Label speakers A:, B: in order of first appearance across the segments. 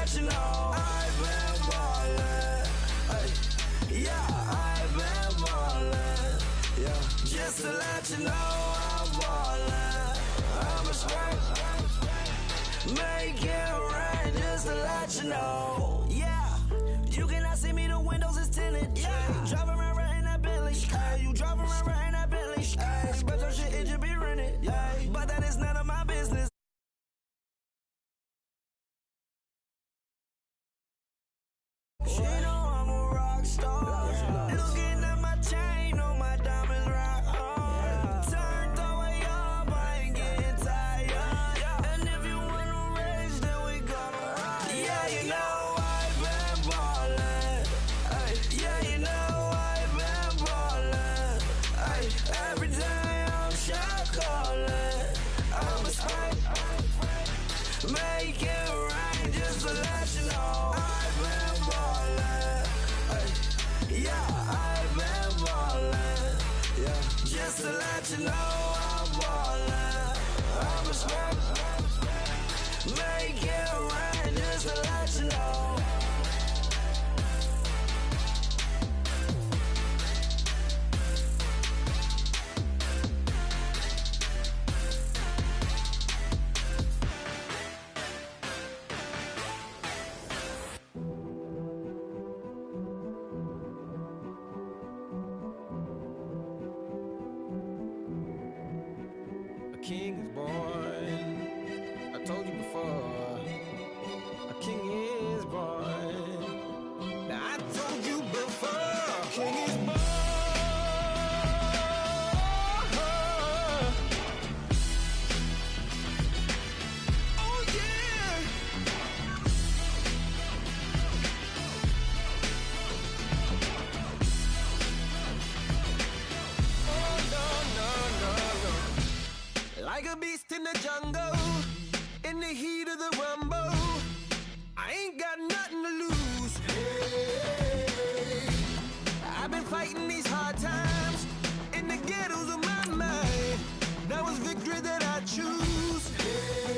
A: let you know I've been ballin'. Yeah, I've been ballin'. Yeah, just to let you know I'm ballin'. I'm a straight, make it rain just to let you know. Yeah, you cannot see me, the windows is tinted. Yeah, driving around right in that Bentley. Hey, you driving around right in that Bentley. Hey, but your shit, it should be rented. Yeah, but that is none of my business. She know I'm a rock star. Looking at my chain, on my diamonds rock hard. Turned the way up, I ain't getting tired. And if you wanna race, then we gonna ride. Yeah, you know I've been ballin'. Yeah, you know I've been ballin'. Every day I'm shot callin'. I'm a spray, make it rain just to let you know I've been ballin'. Yeah, I've been ballin'. Yeah, just to let you know I'm ballin'. I'm a spray, make it rain just to let you know.
B: A king is born. I told you before. A king is born. Now I told you before. A king is born. Oh yeah. Oh no no no no. Like a beast in the jungle, in the heat of the rumble, I ain't got nothing to lose. Hey, I've been fighting these hard times in the ghettos of my mind. Now it's victory that I choose. Hey,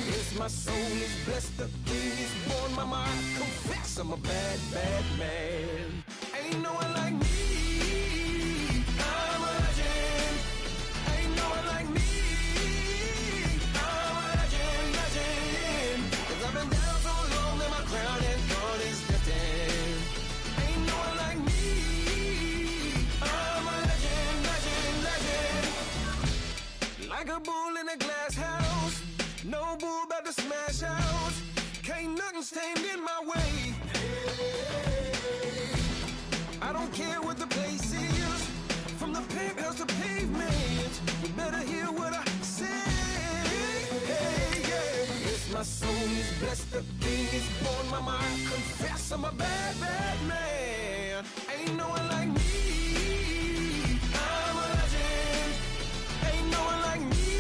B: yes, my soul is blessed, the king is born. Mama, I confess I'm a bad, bad man. Ain't no one like me. I'm a legend. Ain't no one like me. I'm a legend, legend. 'Cause I've been down so long that my crown and throne is destined. Ain't no one like me. I'm a legend, legend, legend. Like a bull in a glass house. No bull about to smash out. Can't nothing stand in my way. I don't care what the place is. From the penthouse to pavement, you better hear what I say. Hey, yeah. Yes, my soul is blessed, the king is born. Mama, I confess I'm a bad, bad man. Ain't no one like me. I'm a legend. Ain't no one like me.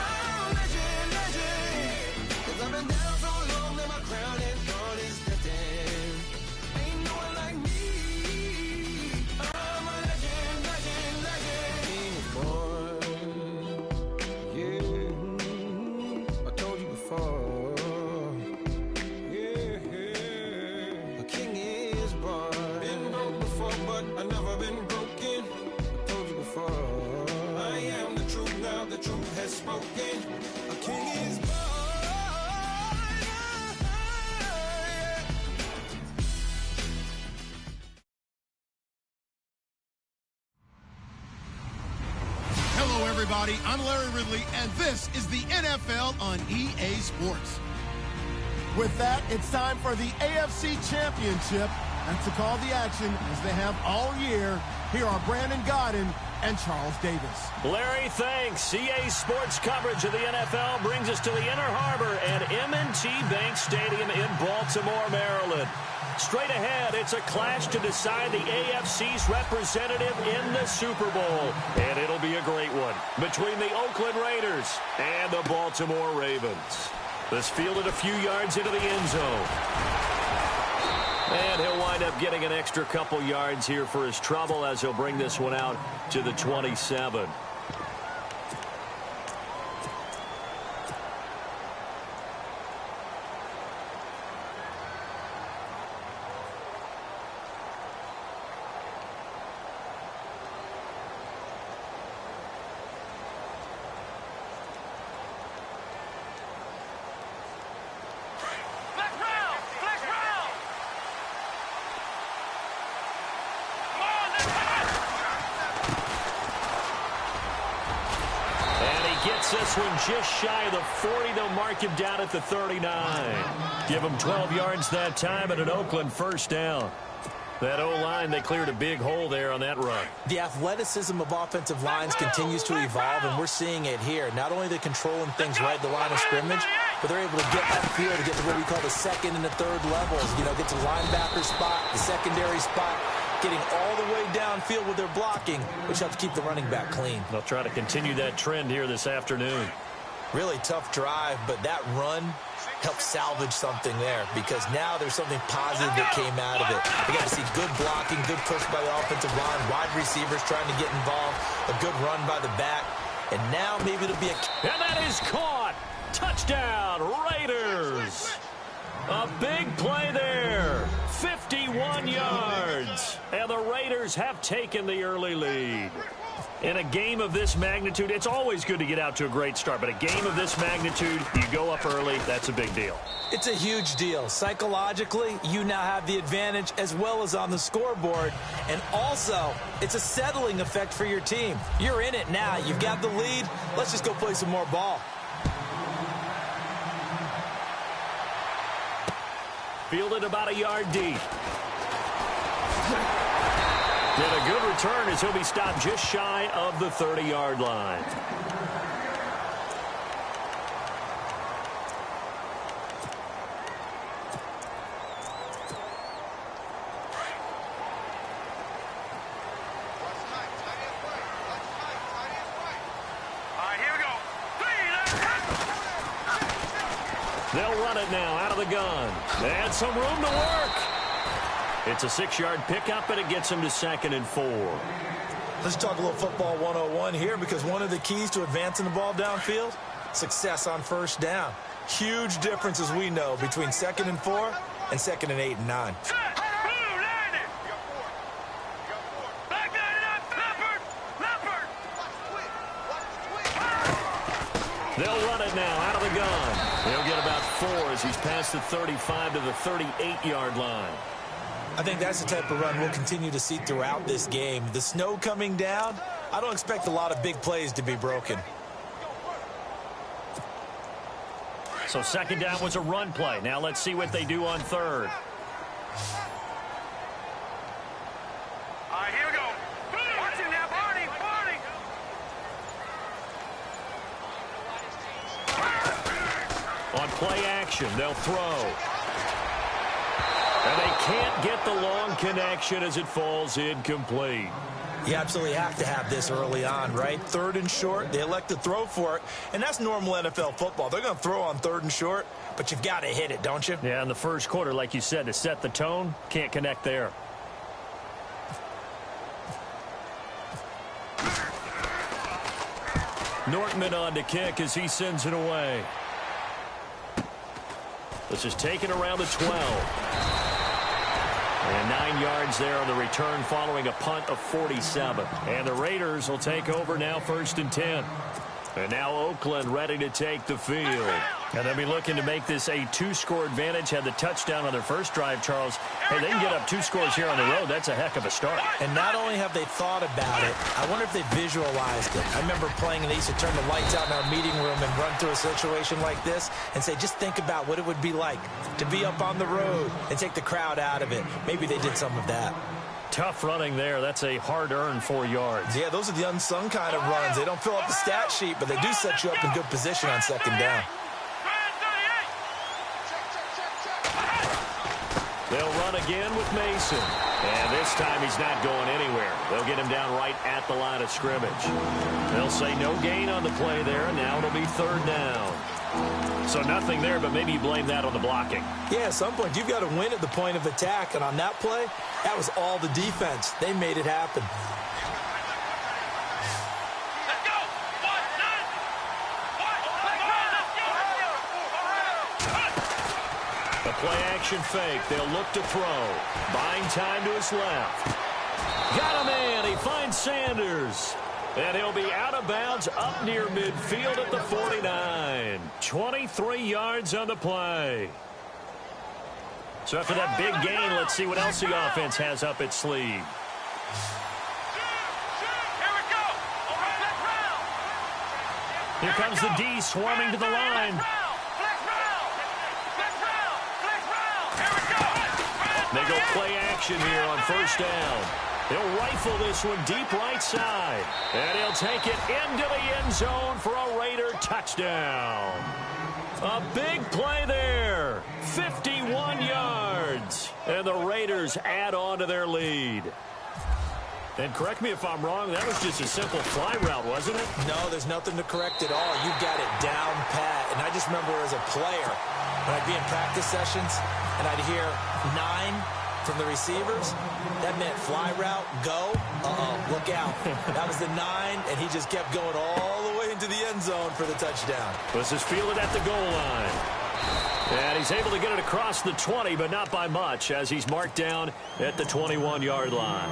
B: I'm a legend, legend. 'Cause I've been down so long that my crown and throne is destined. Ain't no one like me. I'm a legend, legend, legend. King is born. Yeah, I told you before. Yeah, a king is born. Been broke before, but I've never been broken. I told you before. I am the truth now, the truth has spoken. A king is born.
C: Hello, everybody. I'm Larry Ridley, and this is the NFL on EA Sports.
D: With that, it's time for the AFC Championship. And to call the action, as they have all year, here are Brandon Godden and Charles Davis.
E: Larry, thanks. EA Sports coverage of the NFL brings us to the Inner Harbor at M&T Bank Stadium in Baltimore, Maryland. Straight ahead, it's a clash to decide the AFC's representative in the Super Bowl. And it'll be a great one between the Oakland Raiders and the Baltimore Ravens. This fielded a few yards into the end zone. And he'll wind up getting an extra couple yards here for his trouble as he'll bring this one out to the 27. this one just shy of the 40. They'll mark him down at the 39. Give him 12 yards that time and an Oakland first down. That O-line, they cleared a big hole there on that run.
F: The athleticism of offensive lines continues to evolve, and we're seeing it here. Not only are they controlling things right at the line of scrimmage, but they're able to get upfield to get to what we call the second and the third levels. You know, get to the linebacker spot, the secondary spot, getting all the way downfield with their blocking, which helps keep the running back clean.
E: They'll try to continue that trend here this afternoon.
F: Really tough drive, but that run helped salvage something there because now there's something positive that came out of it. We got to see good blocking, good push by the offensive line, wide receivers trying to get involved, a good run by the back, and now maybe it'll be a...
E: And that is caught! Touchdown, Raiders! A big play there. 51 yards. And the Raiders have taken the early lead. In a game of this magnitude, it's always good to get out to a great start, but a game of this magnitude, you go up early, that's a big deal.
F: It's a huge deal. Psychologically, you now have the advantage as well as on the scoreboard. And also, it's a settling effect for your team. You're in it now. You've got the lead. Let's just go play some more ball.
E: Fielded about a yard deep. And a good return as he'll be stopped just shy of the 30-yard line. They'll run it now out of the gun. And some room to work. It's a 6-yard pickup, and it gets him to 2nd and 4.
F: Let's talk a little football 101 here because one of the keys to advancing the ball downfield, success on first down. Huge difference, as we know, between 2nd and 4 and 2nd and 8 and 9.
E: They'll run it now out of the gun. He'll get about 4 as he's past the 35 to the 38-yard line.
F: I think that's the type of run we'll continue to see throughout this game. The snow coming down, I don't expect a lot of big plays to be broken.
E: So 2nd down was a run play. Now let's see what they do on 3rd.
B: All right, here we go. Watch it now, Barney.
E: On play action, they'll throw. And they can't get the long connection as it falls incomplete.
F: You absolutely have to have this early on, right? 3rd and short, they elect to throw for it, and that's normal NFL football. They're going to throw on 3rd and short, but you've got to hit it, don't you?
E: Yeah, in the first quarter, like you said, to set the tone, can't connect there. Nortman on to kick as he sends it away. This is taken around the 12. And 9 yards there on the return following a punt of 47. And the Raiders will take over now 1st and 10. And now Oakland ready to take the field. And they'll be looking to make this a 2-score advantage. Had the touchdown on their first drive, Charles. Hey, they can get up 2 scores here on the road. That's a heck of a start.
F: And not only have they thought about it, I wonder if they visualized it. I remember playing, and they used to turn the lights out in our meeting room and run through a situation like this and say, just think about what it would be like to be up on the road and take the crowd out of it. Maybe they did some of that.
E: Tough running there. That's a hard-earned 4 yards.
F: Yeah, those are the unsung kind of runs. They don't fill up the stat sheet, but they do set you up in good position on 2nd down.
E: They'll run again with Mason. And this time he's not going anywhere. They'll get him down right at the line of scrimmage. They'll say no gain on the play there, and now it'll be 3rd down. So nothing there, but maybe you blame that on the blocking.
F: Yeah, at some point you've got to win at the point of attack, and on that play, that was all the defense. They made it happen.
E: A play-action fake. They'll look to throw. Buying time to his left. Got a man. He finds Sanders. And he'll be out of bounds up near midfield at the 49. 23 yards on the play. So after that big gain, let's see what else the offense has up its sleeve. Here comes the D swarming to the line. They go play action here on first down. He'll rifle this one deep right side. And he'll take it into the end zone for a Raider touchdown. A big play there. 51 yards. And the Raiders add on to their lead. And correct me if I'm wrong, that was just a simple fly route, wasn't it?
F: No, there's nothing to correct at all. You got it down pat. And I just remember as a player, when I'd be in practice sessions and I'd hear 9 from the receivers, that meant fly route, go, look out. That was the 9, and he just kept going all the way into the end zone for the touchdown.
E: This is fielded at the goal line. And he's able to get it across the 20, but not by much, as he's marked down at the 21-yard line.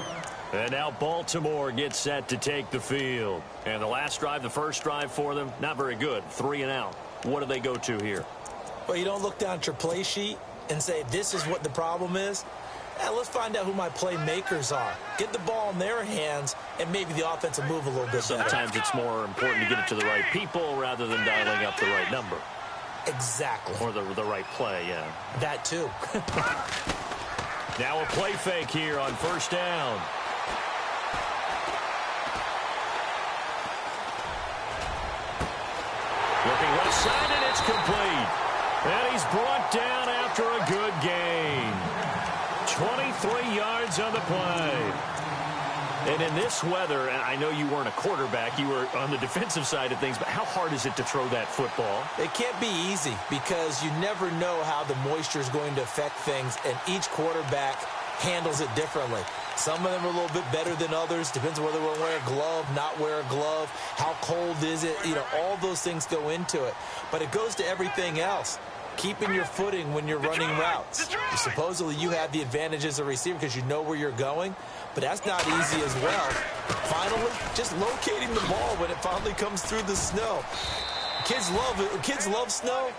E: And now Baltimore gets set to take the field. And the last drive, the first drive for them, not very good. 3 and out. What do they go to here?
F: Well, you don't look down at your play sheet and say, this is what the problem is. Let's find out who my playmakers are. Get the ball in their hands, and maybe the offense will move a little bit better.
E: Sometimes it's more important to get it to the right people rather than dialing up the right number.
F: Exactly.
E: Or the right play, yeah.
F: That too.
E: Now a play fake here on first down. Looking left side, and it's complete. And he's brought down after a good gain. 23 yards on the play. And in this weather, and I know you weren't a quarterback, you were on the defensive side of things, but how hard is it to throw that football?
F: It can't be easy because you never know how the moisture is going to affect things, and each quarterback handles it differently. Some of them are a little bit better than others. Depends on whether we'll wear a glove, not wear a glove. How cold is it? You know, all those things go into it. But it goes to everything else. Keeping your footing when you're running routes. Supposedly you have the advantage as a receiver because you know where you're going, but that's not easy as well. Finally, just locating the ball when it finally comes through the snow. Kids love it. Kids love snow.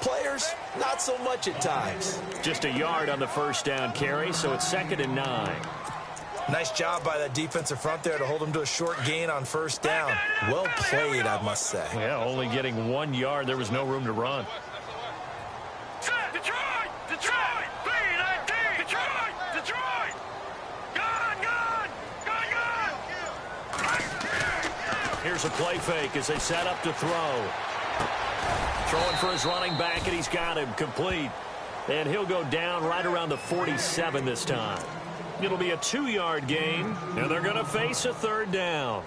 F: Players, not so much at times.
E: Just a yard on the first down carry, so it's 2nd and 9.
F: Nice job by that defensive front there to hold them to a short gain on first down. Well played, I must say.
E: Yeah, only getting 1 yard. There was no room to run.
B: Detroit! Detroit! B-19! Detroit! Detroit! Gone!
E: Here's a play fake as they set up to throw. Throwing for his running back, and he's got him complete. And he'll go down right around the 47 this time. It'll be a 2-yard gain, and they're going to face a 3rd down.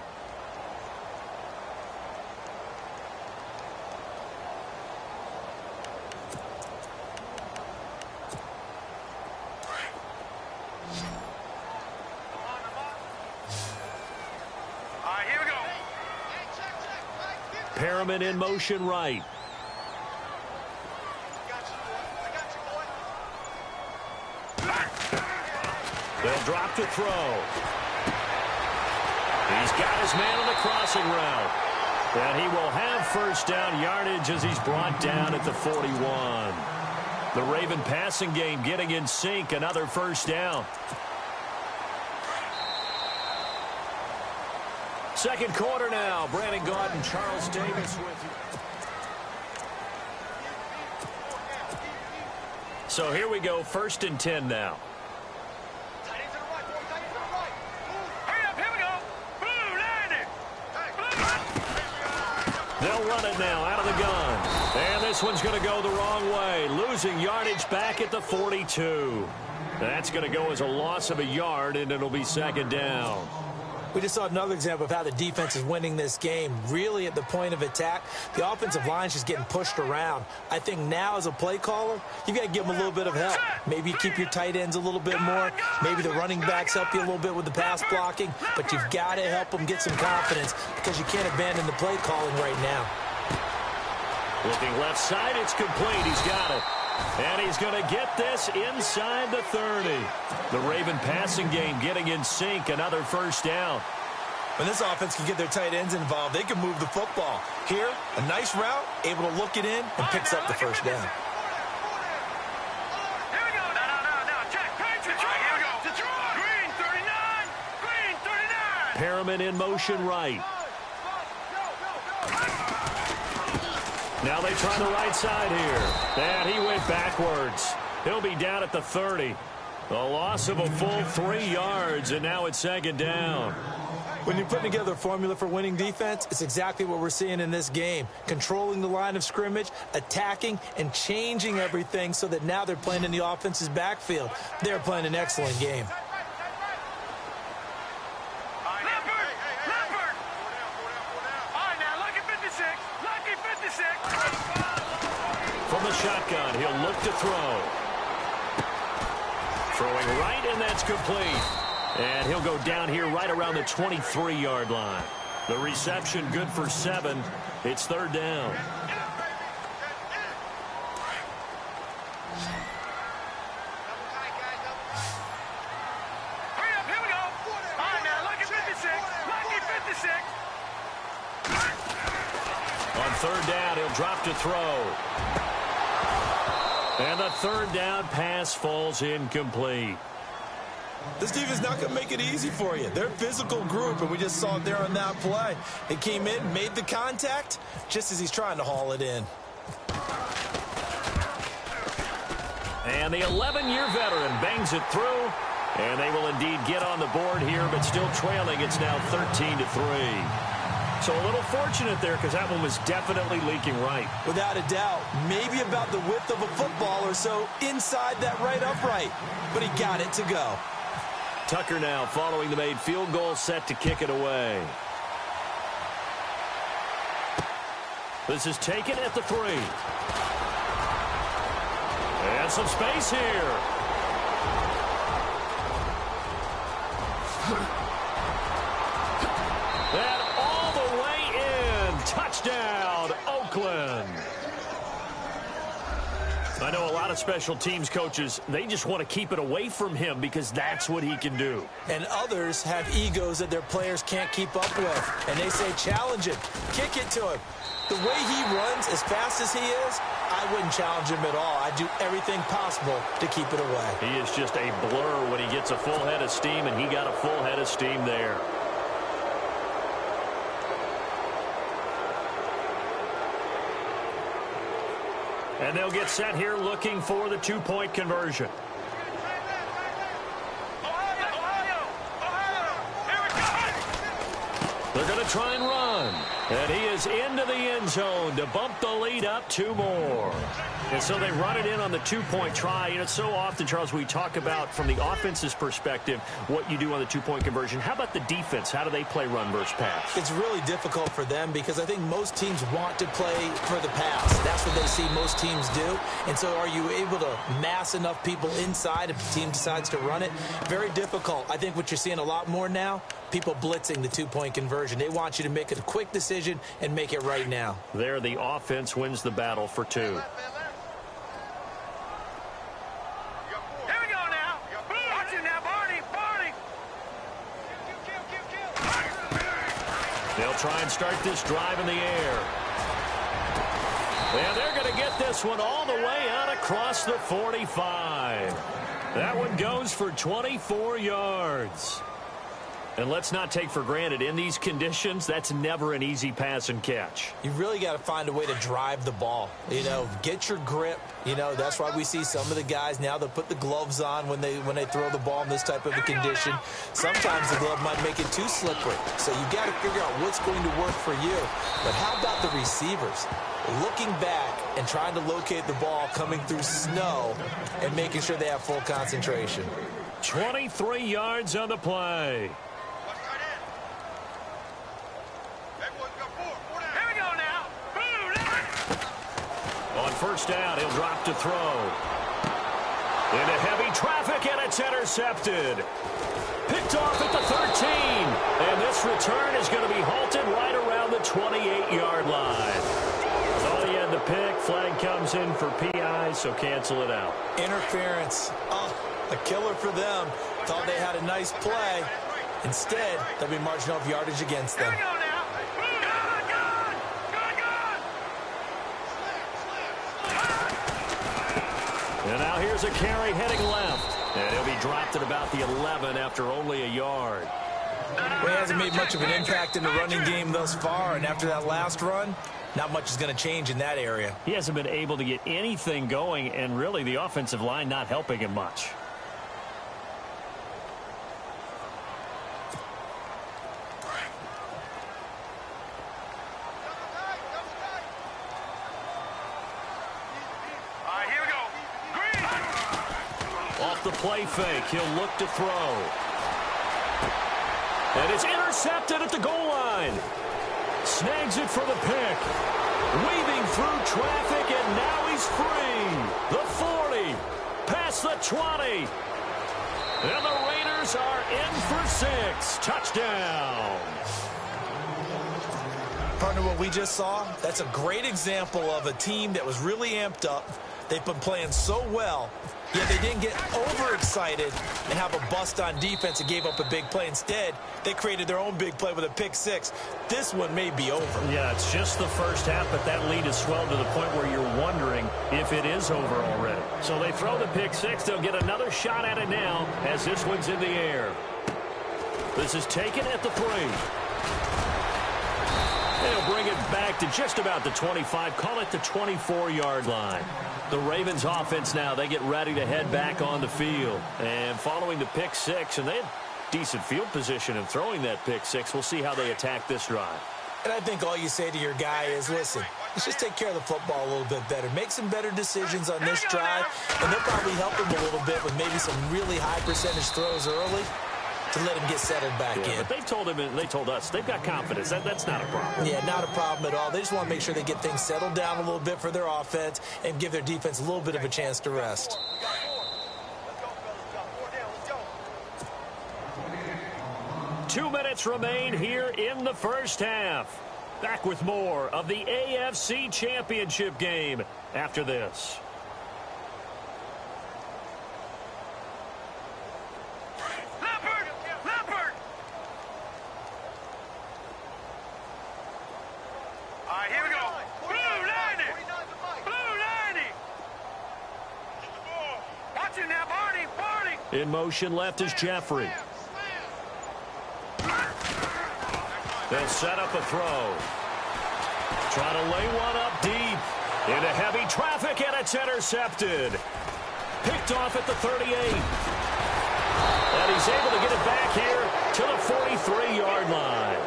E: Perriman in motion right. They'll drop to throw. He's got his man on the crossing route. And he will have first down yardage as he's brought down at the 41. The Raven passing game getting in sync. Another first down. Second quarter now. Brandon Gaudin and Charles Davis with you. So here we go. 1st and 10 now. They'll run it now out of the gun. And this one's going to go the wrong way. Losing yardage back at the 42. That's going to go as a loss of a yard, and it'll be 2nd down.
F: We just saw another example of how the defense is winning this game. Really at the point of attack, the offensive line's just getting pushed around. I think now as a play caller, you got to give them a little bit of help. Maybe you keep your tight ends a little bit more. Maybe the running backs help you a little bit with the pass blocking. But you've got to help them get some confidence because you can't abandon the play calling right now.
E: Looking left side, it's complete. He's got it. And he's going to get this inside the 30. The Raven passing game getting in sync. Another first down.
F: When this offense can get their tight ends involved, they can move the football. Here, a nice route, able to look it in, and picks up the first down.
B: Here we go. Now. Check. Detroit. Here we go. Detroit. Green 39. Green 39.
E: Perriman in motion right. Now they try the right side here. And he went backwards. He'll be down at the 30. A loss of a full 3 yards, and now it's second down.
F: When you're putting together a formula for winning defense, it's exactly what we're seeing in this game. Controlling the line of scrimmage, attacking, and changing everything so that now they're playing in the offense's backfield. They're playing an excellent game.
E: From the shotgun, he'll look to throw. Throwing right, and that's complete. And he'll go down here right around the 23-yard line. The reception good for 7. It's third down.
B: Here we go. All right, now, lucky 56. Lucky 56.
E: On third down, he'll drop to throw. And the third down pass falls incomplete.
F: This defense is not going to make it easy for you. They're a physical group, and we just saw it there on that play. They came in, made the contact, just as he's trying to haul it in.
E: And the 11-year veteran bangs it through, and they will indeed get on the board here, but still trailing. It's now 13-3. So a little fortunate there because that one was definitely leaking right.
F: Without a doubt, maybe about the width of a football or so inside that right upright, but he got it to go.
E: Tucker now following the made field goal, set to kick it away. This is taken at the 3. And some space here. And all the way in. Touchdown, Oakland. I know a lot of special teams coaches, they just want to keep it away from him because that's what he can do.
F: And others have egos that their players can't keep up with. And they say, challenge him, kick it to him. The way he runs as fast as he is, I wouldn't challenge him at all. I'd do everything possible to keep it away.
E: He is just a blur when he gets a full head of steam, and he got a full head of steam there. And they'll get set here looking for the two-point conversion. They're going to try and run. And he is into the end zone to bump the lead up 2 more. And so they run it in on the two-point try. You know, so often, Charles, we talk about from the offense's perspective what you do on the two-point conversion. How about the defense? How do they play run versus pass?
F: It's really difficult for them because I think most teams want to play for the pass. That's what they see most teams do. And so are you able to mass enough people inside if the team decides to run it? Very difficult. I think what you're seeing a lot more now, people blitzing the two-point conversion. They want you to make a quick decision and make it right now.
E: There, the offense wins the battle for 2.
B: Here we go now. Watch it now, Barney.
E: They'll try and start this drive in the air. And they're going to get this one all the way out across the 45. That one goes for 24 yards. And let's not take for granted, in these conditions, that's never an easy pass and catch.
F: You really got to find a way to drive the ball. You know, get your grip. You know, that's why we see some of the guys now, they'll put the gloves on when they throw the ball in this type of a condition. Sometimes the glove might make it too slippery. So you got to figure out what's going to work for you. But how about the receivers? Looking back and trying to locate the ball coming through snow and making sure they have full concentration.
E: 23 yards on the play. On first down, he'll drop to throw. Into heavy traffic, and it's intercepted. Picked off at the 13. And this return is going to be halted right around the 28-yard line. Oh, he had the pick. Flag comes in for PI, so cancel it out.
F: Interference. Oh, a killer for them. Thought they had a nice play. Instead, they'll be marching off yardage against them.
E: And now here's a carry heading left. And he'll be dropped at about the 11 after only a yard.
F: Well, he hasn't made much of an impact in the running game thus far, and after that last run, not much is going to change in that area.
E: He hasn't been able to get anything going, and really the offensive line not helping him much. Off the play fake, he'll look to throw. And it's intercepted at the goal line. Snags it for the pick. Weaving through traffic, and now he's free. The 40, past the 20. And the Raiders are in for 6. Touchdown.
F: Partner, what we just saw, that's a great example of a team that was really amped up. They've been playing so well, yet they didn't get overexcited and have a bust on defense and gave up a big play. Instead, they created their own big play with a pick 6. This one may be over.
E: Yeah, it's just the first half, but that lead has swelled to the point where you're wondering if it is over already. So they throw the pick 6. They'll get another shot at it now as this one's in the air. This is taken at the 3. They'll bring it back to just about the 25. Call it the 24-yard line. The Ravens offense now, they get ready to head back on the field. And following the pick 6, and they had decent field position in throwing that pick 6. We'll see how they attack this drive.
F: And I think all you say to your guy is, listen, let's just take care of the football a little bit better. Make some better decisions on this drive, and they'll probably help him a little bit with maybe some really high percentage throws early to let him get settled back in.
E: But they told him and they told us they've got confidence. That's not a problem.
F: Yeah, not a problem at all. They just want to make sure they get things settled down a little bit for their offense and give their defense a little bit of a chance to rest.
E: Two minutes remain here in the first half. Back with more of the AFC Championship game after this. In motion left is Jeffrey. They'll set up a throw. Trying to lay one up deep. Into heavy traffic, and it's intercepted. Picked off at the 38. And he's able to get it back here to the 43-yard line.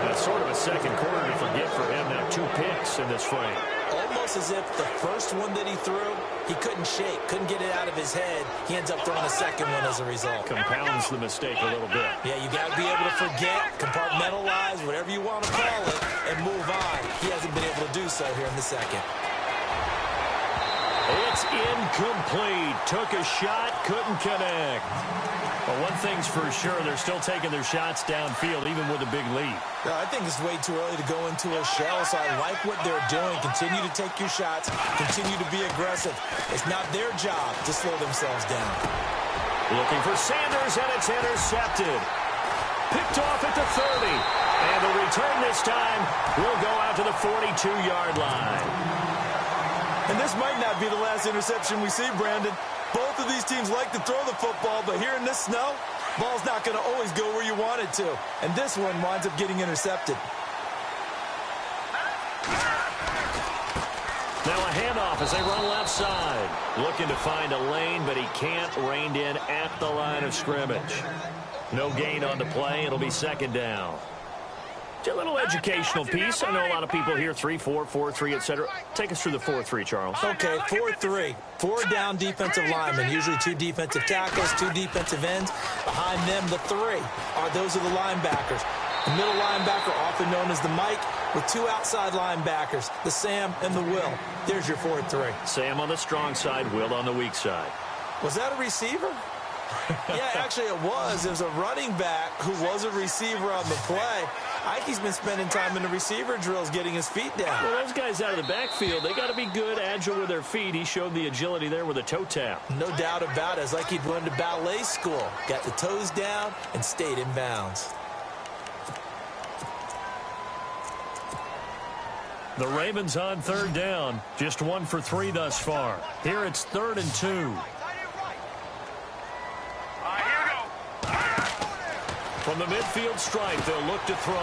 E: That's sort of a second quarter to forget for him. Now 2 picks in this frame.
F: Almost as if the first one that he threw, he couldn't shake, couldn't get it out of his head. He ends up throwing a second one as a result.
E: Compounds the mistake a little bit.
F: Yeah, you got to be able to forget, compartmentalize, whatever you want to call it, and move on. He hasn't been able to do so here in the second.
E: It's incomplete. Took a shot, couldn't connect. But one thing's for sure, they're still taking their shots downfield, even with a big lead.
F: No, I think it's way too early to go into a shell, so I like what they're doing. Continue to take your shots. Continue to be aggressive. It's not their job to slow themselves down.
E: Looking for Sanders, and it's intercepted. Picked off at the 30. And the return this time will go out to the 42-yard line.
F: And this might not be the last interception we see, Brandon. Both of these teams like to throw the football, but here in this snow, ball's not going to always go where you want it to. And this one winds up getting intercepted.
E: Now a handoff as they run left side. Looking to find a lane, but he can't. Reined in at the line of scrimmage. No gain on the play. It'll be second down. A little educational piece. I know a lot of people here 3-4, 4-3, etc. Take us through the 4-3, Charles.
F: Okay, 4-3. 4 down defensive linemen, usually 2 defensive tackles, 2 defensive ends. Behind them, the 3 those are the linebackers. The middle linebacker, often known as the Mike, with 2 outside linebackers, the Sam and the Will. There's your 4-3.
E: Sam on the strong side, Will on the weak side.
F: Was that a receiver? Yeah, actually it was. It was a running back who was a receiver on the play. Ikey's been spending time in the receiver drills getting his feet down.
E: Well, those guys out of the backfield, they got to be good, agile with their feet. He showed the agility there with a toe tap.
F: No doubt about it. It's like he'd run to ballet school. Got the toes down and stayed in bounds.
E: The Ravens on third down. Just 1 for 3 thus far. Here it's 3rd and 2. From the midfield stripe, they'll look to throw.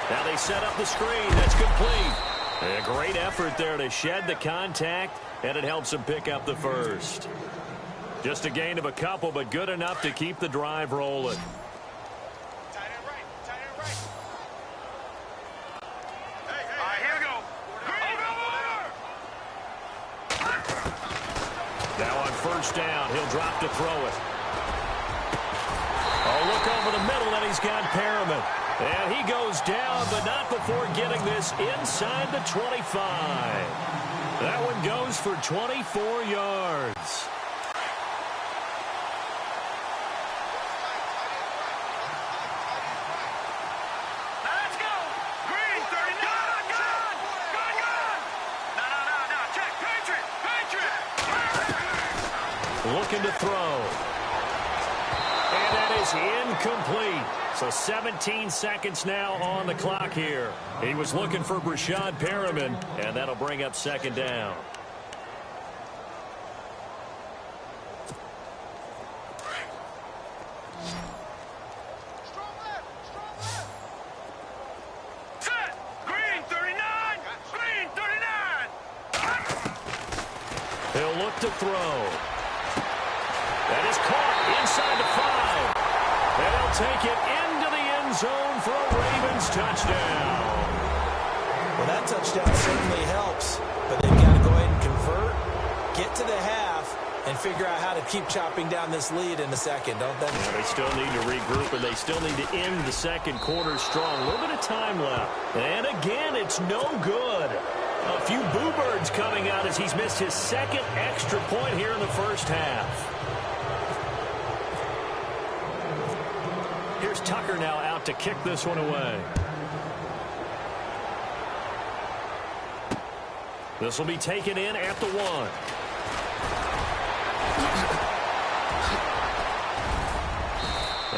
E: Now they set up the screen. That's complete. A great effort there to shed the contact, and it helps them pick up the first. Just a gain of a couple, but good enough to keep the drive rolling.
B: Tight end right. Tight end right. Hey, all right, here we go.
E: Now on first down, he'll drop to throw it. Oh, look over the middle, and he's got Perriman. And he goes down, but not before getting this inside the 25. That one goes for 24 yards.
B: Let's go. Green, 39. Good. No. Check. Patriot.
E: Looking to throw. And that is incomplete. So 17 seconds now on the clock here. He was looking for Brashad Perriman, and that'll bring up second down.
B: Set. Green, 39. Green, 39.
E: He'll look to throw. That is caught inside the 5. And they'll take it into the end zone for a Ravens touchdown.
F: Well, that touchdown certainly helps, but they've got to go ahead and convert, get to the half, and figure out how to keep chopping down this lead in the second, don't they?
E: Yeah, they still need to regroup, and they still need to end the second quarter strong. A little bit of time left. And again, it's no good. A few boo birds coming out as he's missed his second extra point here in the first half. Here's Tucker now out to kick this one away. This will be taken in at the 1.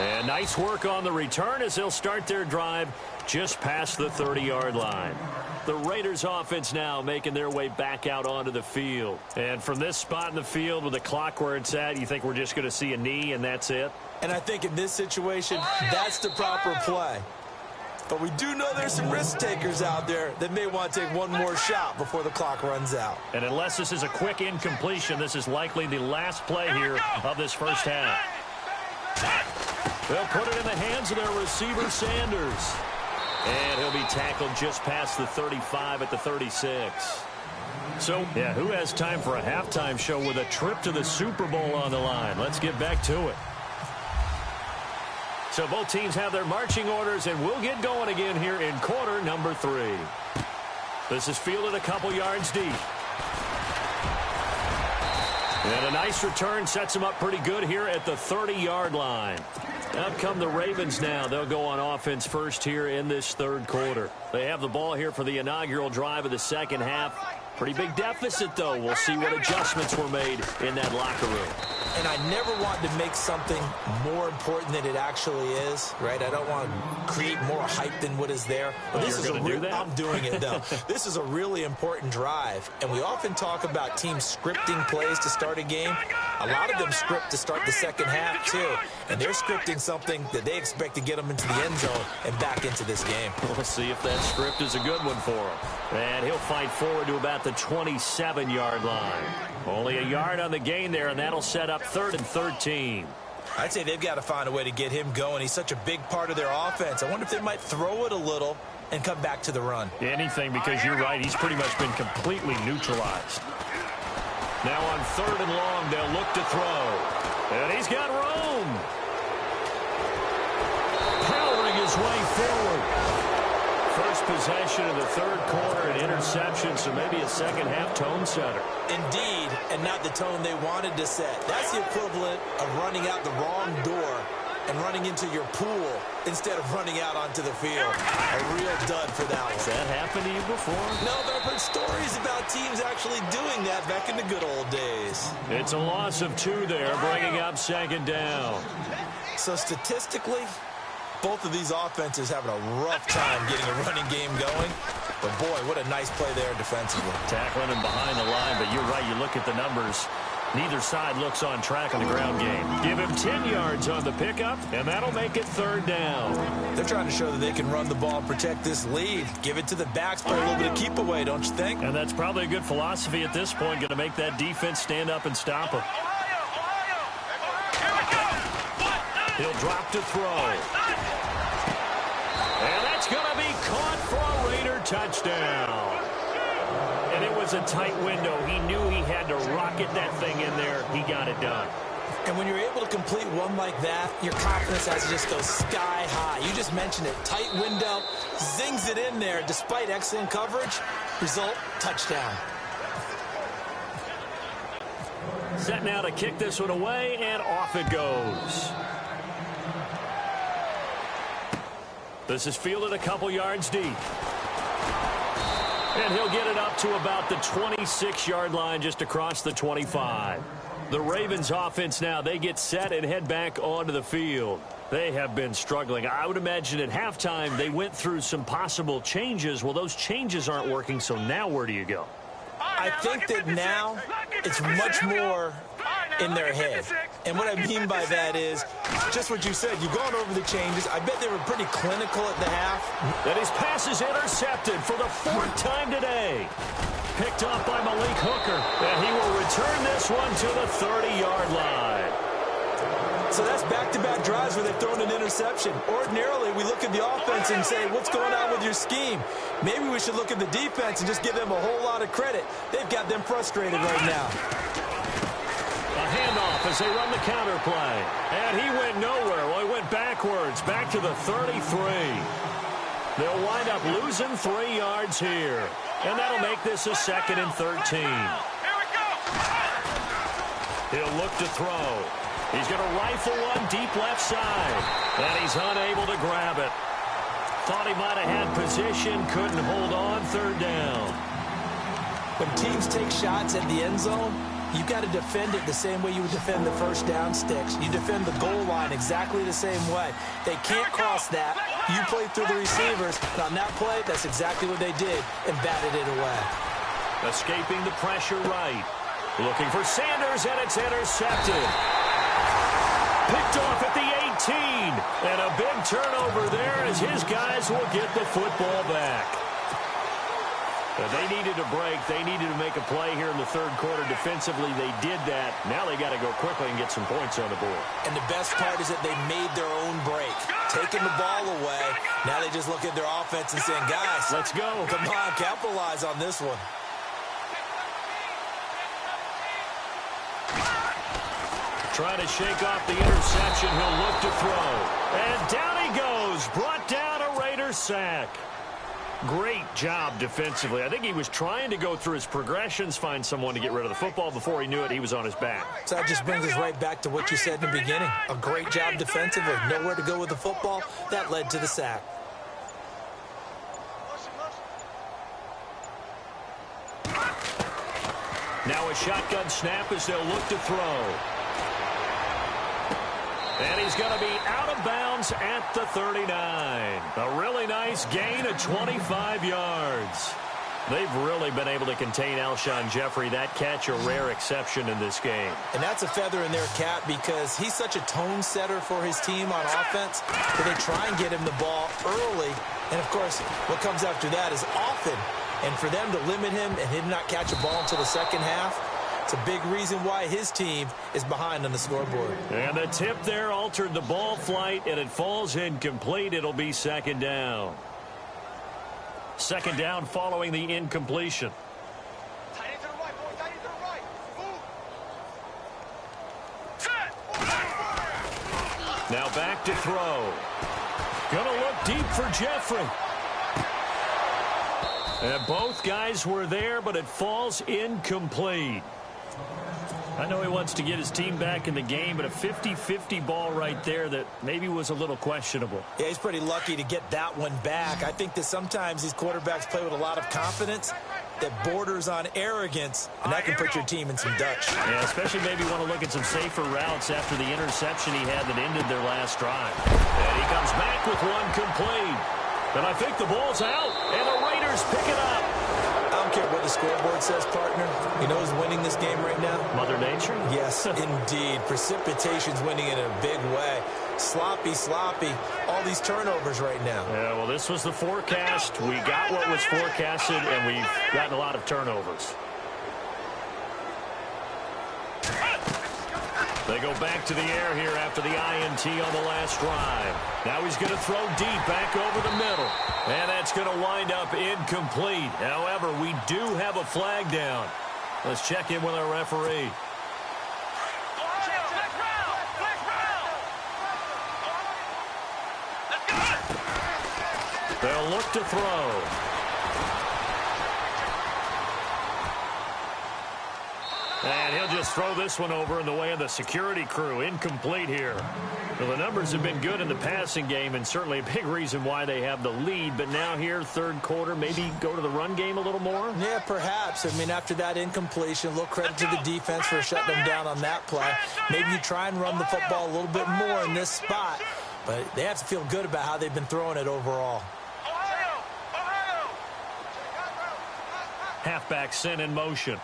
E: And nice work on the return as they'll start their drive just past the 30-yard line. The Raiders offense now making their way back out onto the field. And from this spot in the field with the clock where it's at, you think we're just going to see a knee and that's it?
F: And I think in this situation, that's the proper play. But we do know there's some risk takers out there that may want to take one more shot before the clock runs out.
E: And unless this is a quick incompletion, this is likely the last play here of this first half. They'll put it in the hands of their receiver, Sanders. And he'll be tackled just past the 35 at the 36. So, yeah, who has time for a halftime show with a trip to the Super Bowl on the line? Let's get back to it. So both teams have their marching orders, and we'll get going again here in quarter number 3. This is fielded a couple yards deep. And a nice return sets them up pretty good here at the 30-yard line. Up come the Ravens now. They'll go on offense first here in this third quarter. They have the ball here for the inaugural drive of the second half. Pretty big deficit, though. We'll see what adjustments were made in that locker room.
F: And I never want to make something more important than it actually is, right? I don't want to create more hype than what is there. But this is
E: you're going to do that?
F: I'm doing it, though. This is a really important drive. And we often talk about teams scripting plays to start a game. A lot of them script to start the second half, too. And they're scripting something that they expect to get them into the end zone and back into this game.
E: We'll see if that script is a good one for him. And he'll fight forward to about the 27-yard line. Only a yard on the gain there, and that'll set up 3rd and 13.
F: I'd say they've got to find a way to get him going. He's such a big part of their offense. I wonder if they might throw it a little and come back to the run.
E: Anything, because you're right. He's pretty much been completely neutralized. Now on 3rd and long, they'll look to throw. And he's got room. Powering his way forward. First possession of the third quarter, an interception, so maybe a second-half tone setter.
F: Indeed, and not the tone they wanted to set. That's the equivalent of running out the wrong door and running into your pool instead of running out onto the field. A real dud for that one.
E: Has that happened to you before?
F: No, but I've heard stories about teams actually doing that back in the good old days.
E: It's a loss of 2 there, bringing up second down.
F: So statistically, both of these offenses having a rough time getting a running game going. But, boy, what a nice play there defensively.
E: Tackling him behind the line, but you're right. You look at the numbers. Neither side looks on track in the ground game. Give him 10 yards on the pickup, and that'll make it 3rd down.
F: They're trying to show that they can run the ball and protect this lead. Give it to the backs, play a little bit of keep away, don't you think?
E: And that's probably a good philosophy at this point, going to make that defense stand up and stop him. He'll drop to throw. And that's going to be caught for a Raider touchdown. And it was a tight window. He knew he had to rocket that thing in there. He got it done.
F: And when you're able to complete one like that, your confidence has to just go sky high. You just mentioned it. Tight window, zings it in there despite excellent coverage. Result, touchdown.
E: Set now to kick this one away, and off it goes. This is fielded a couple yards deep. And he'll get it up to about the 26-yard line, just across the 25. The Ravens offense now, they get set and head back onto the field. They have been struggling. I would imagine at halftime they went through some possible changes. Well, those changes aren't working, so now where do you go?
F: I think that now it's much more in their head. And what I mean by that is just what you said. You've gone over the changes. I bet they were pretty clinical at the half.
E: And his pass is intercepted for the 4th time today. Picked off by Malik Hooker. And he will return this one to the 30-yard line.
F: So that's back-to-back drives where they've thrown an interception. Ordinarily, we look at the offense and say, what's going on with your scheme? Maybe we should look at the defense and just give them a whole lot of credit. They've got them frustrated right now.
E: A handoff as they run the counter play. And he went nowhere. Well, he went backwards, back to the 33. They'll wind up losing 3 yards here. And that'll make this a 2nd and 13. He'll look to throw. He's going to rifle one deep left side. And he's unable to grab it. Thought he might have had position, couldn't hold on, 3rd down.
F: When teams take shots at the end zone, you've got to defend it the same way you would defend the first down sticks. You defend the goal line exactly the same way. They can't cross that. You play through the receivers. And on that play, that's exactly what they did and batted it away.
E: Escaping the pressure right. Looking for Sanders, and it's intercepted. Picked off at the 18. And a big turnover there as his guys will get the football back. They needed a break. They needed to make a play here in the 3rd quarter. Defensively, they did that. Now they got to go quickly and get some points on the board.
F: And the best part is that they made their own break. Taking the ball away. Now they just look at their offense and saying, guys,
E: let's go.
F: Come on, capitalize on this one.
E: Trying to shake off the interception. He'll look to throw. And down he goes. Brought down a Raider sack. Great job defensively. I think he was trying to go through his progressions, find someone to get rid of the football. Before he knew it, he was on his back.
F: So that just brings us right back to what you said in the beginning. A great job defensively. Nowhere to go with the football. That led to the sack.
E: Now a shotgun snap as they'll look to throw. And he's going to be out of bounds at the 39. A really nice gain of 25 yards. They've really been able to contain Alshon Jeffrey. That catch, a rare exception in this game.
F: And that's a feather in their cap because he's such a tone setter for his team on offense that they try and get him the ball early. And, of course, what comes after that is often. And for them to limit him and him not catch a ball until the 2nd half, it's a big reason why his team is behind on the scoreboard.
E: And the tip there altered the ball flight, and it falls incomplete. It'll be 2nd down. 2nd down following the incompletion. Now back to throw. Gonna look deep for Jeffrey. And both guys were there, but it falls incomplete. I know he wants to get his team back in the game, but a 50-50 ball right there that maybe was a little questionable.
F: Yeah, he's pretty lucky to get that one back. I think that sometimes these quarterbacks play with a lot of confidence that borders on arrogance, and that can put your team in some Dutch.
E: Yeah, especially maybe want to look at some safer routes after the interception he had that ended their last drive. And he comes back with one complete. And I think the ball's out, and the Raiders pick it up.
F: I don't care what the the scoreboard says, partner? You know who's winning this game right now?
E: Mother Nature?
F: Yes, indeed. Precipitation's winning in a big way. Sloppy, all these turnovers right now.
E: Yeah, well, this was the forecast. We got what was forecasted, and we've gotten a lot of turnovers. They go back to the air here after the INT on the last drive. Now he's going to throw deep back over the middle. And that's going to wind up incomplete. However, we do have a flag down. Let's check in with our referee. They'll look to throw. And he'll just throw this one over in the way of the security crew. Incomplete here. Well, the numbers have been good in the passing game, and certainly a big reason why they have the lead. But now here, third quarter, maybe go to the run game a little more?
F: Yeah, perhaps. I mean, after that incompletion, a little credit to the defense for shutting them down on that play. Maybe you try and run the football a little bit more in this spot. But they have to feel good about how they've been throwing it overall.
E: Halfback sent in motion.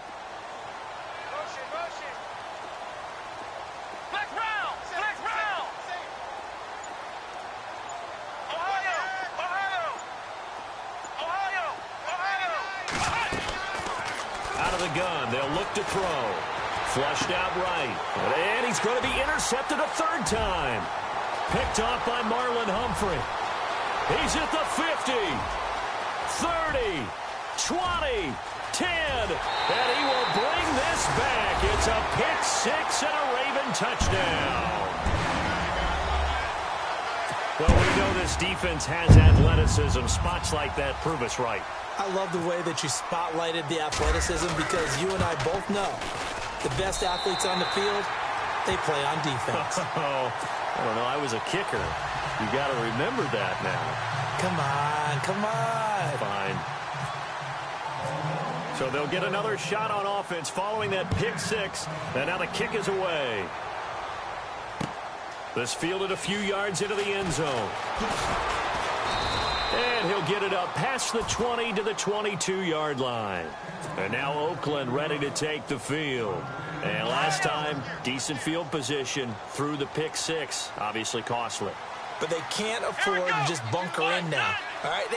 E: Gun. They'll look to throw. Flushed out right. And he's going to be intercepted a third time. Picked off by Marlon Humphrey. He's at the 50, 30, 20, 10. And he will bring this back. It's a pick six and a Raven touchdown. Well, we know this defense has athleticism. Spots like that prove us right.
F: I love the way that you spotlighted the athleticism because you and I both know the best athletes on the field, they play on defense.
E: Oh, I don't know. I was a kicker. You got to remember that now.
F: Come on.
E: Fine. So they'll get another shot on offense following that pick six. And now the kick is away. This fielded a few yards into the end zone. And he'll get it up past the 20 to the 22-yard line. And now Oakland ready to take the field. And last time, decent field position through the pick six. Obviously costly.
F: But they can't afford to just bunker in now. All right,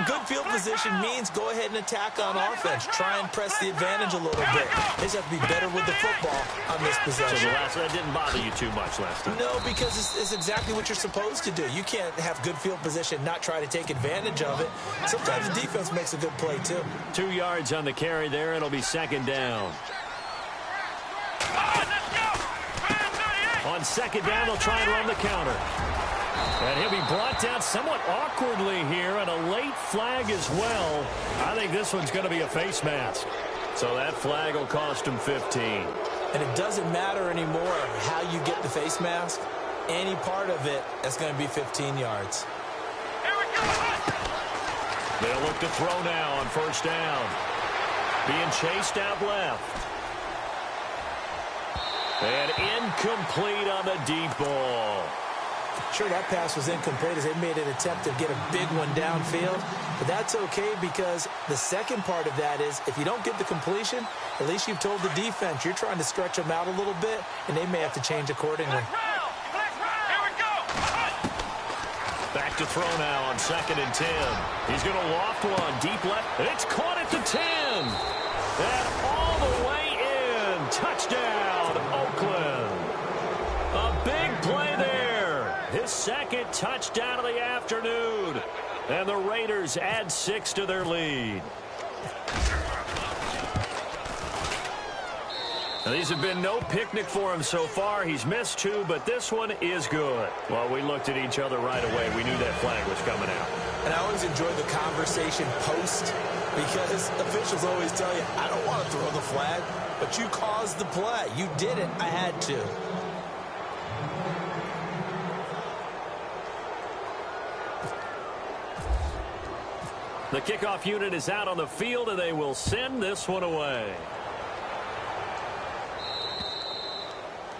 F: good field position means go ahead and attack on offense. Try and press the advantage a little bit. They just have to be better with the football on this possession.
E: So that didn't bother you too much last time?
F: No, because it's exactly what you're supposed to do. You can't have good field position, not try to take advantage of it. Sometimes the defense makes a good play, too.
E: 2 yards on the carry there. It'll be second down. On second down, they'll try and run the counter. And he'll be brought down somewhat awkwardly here, and a late flag as well. I think this one's going to be a face mask. So that flag will cost him 15.
F: And it doesn't matter anymore how you get the face mask. Any part of it is going to be 15 yards.
E: They'll look to throw now on first down. Being chased out left. And incomplete on the deep ball.
F: Sure, that pass was incomplete as they made an attempt to get a big one downfield. But that's okay because the second part of that is if you don't get the completion, at least you've told the defense you're trying to stretch them out a little bit, and they may have to change accordingly.
E: Back to throw now on second and 10. He's going to loft one deep left. It's caught at the 10. And all the way in. Touchdown, Oakland. A big play there. His second touchdown of the afternoon. And the Raiders add 6 to their lead. Now, these have been no picnic for him so far. He's missed 2, but this one is good. Well, we looked at each other right away. We knew that flag was coming out.
F: And I always enjoy the conversation post because officials always tell you, I don't want to throw the flag, but you caused the play. You did it. I had to.
E: The kickoff unit is out on the field, and they will send this one away.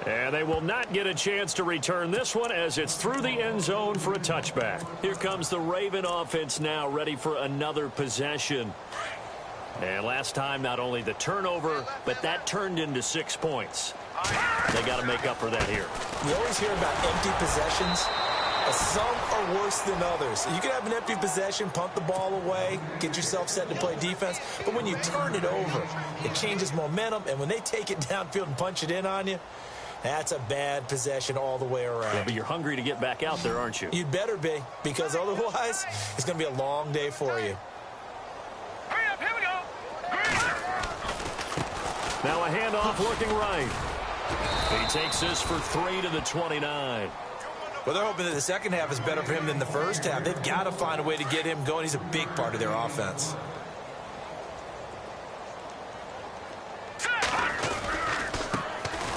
E: And they will not get a chance to return this one as it's through the end zone for a touchback. Here comes the Raven offense now, ready for another possession. And last time, not only the turnover, but that turned into 6 points. They got to make up for that here.
F: We always hear about empty possessions. Some are worse than others. You can have an empty possession, punt the ball away, get yourself set to play defense. But when you turn it over, it changes momentum. And when they take it downfield and punch it in on you, that's a bad possession all the way around.
E: Yeah, but you're hungry to get back out there, aren't you?
F: You'd better be, because otherwise it's going to be a long day for you.
B: Hurry up, here we go.
E: Now a handoff looking right. He takes this for 3 to the 29.
F: Well, they're hoping that the second half is better for him than the first half. They've got to find a way to get him going. He's a big part of their offense.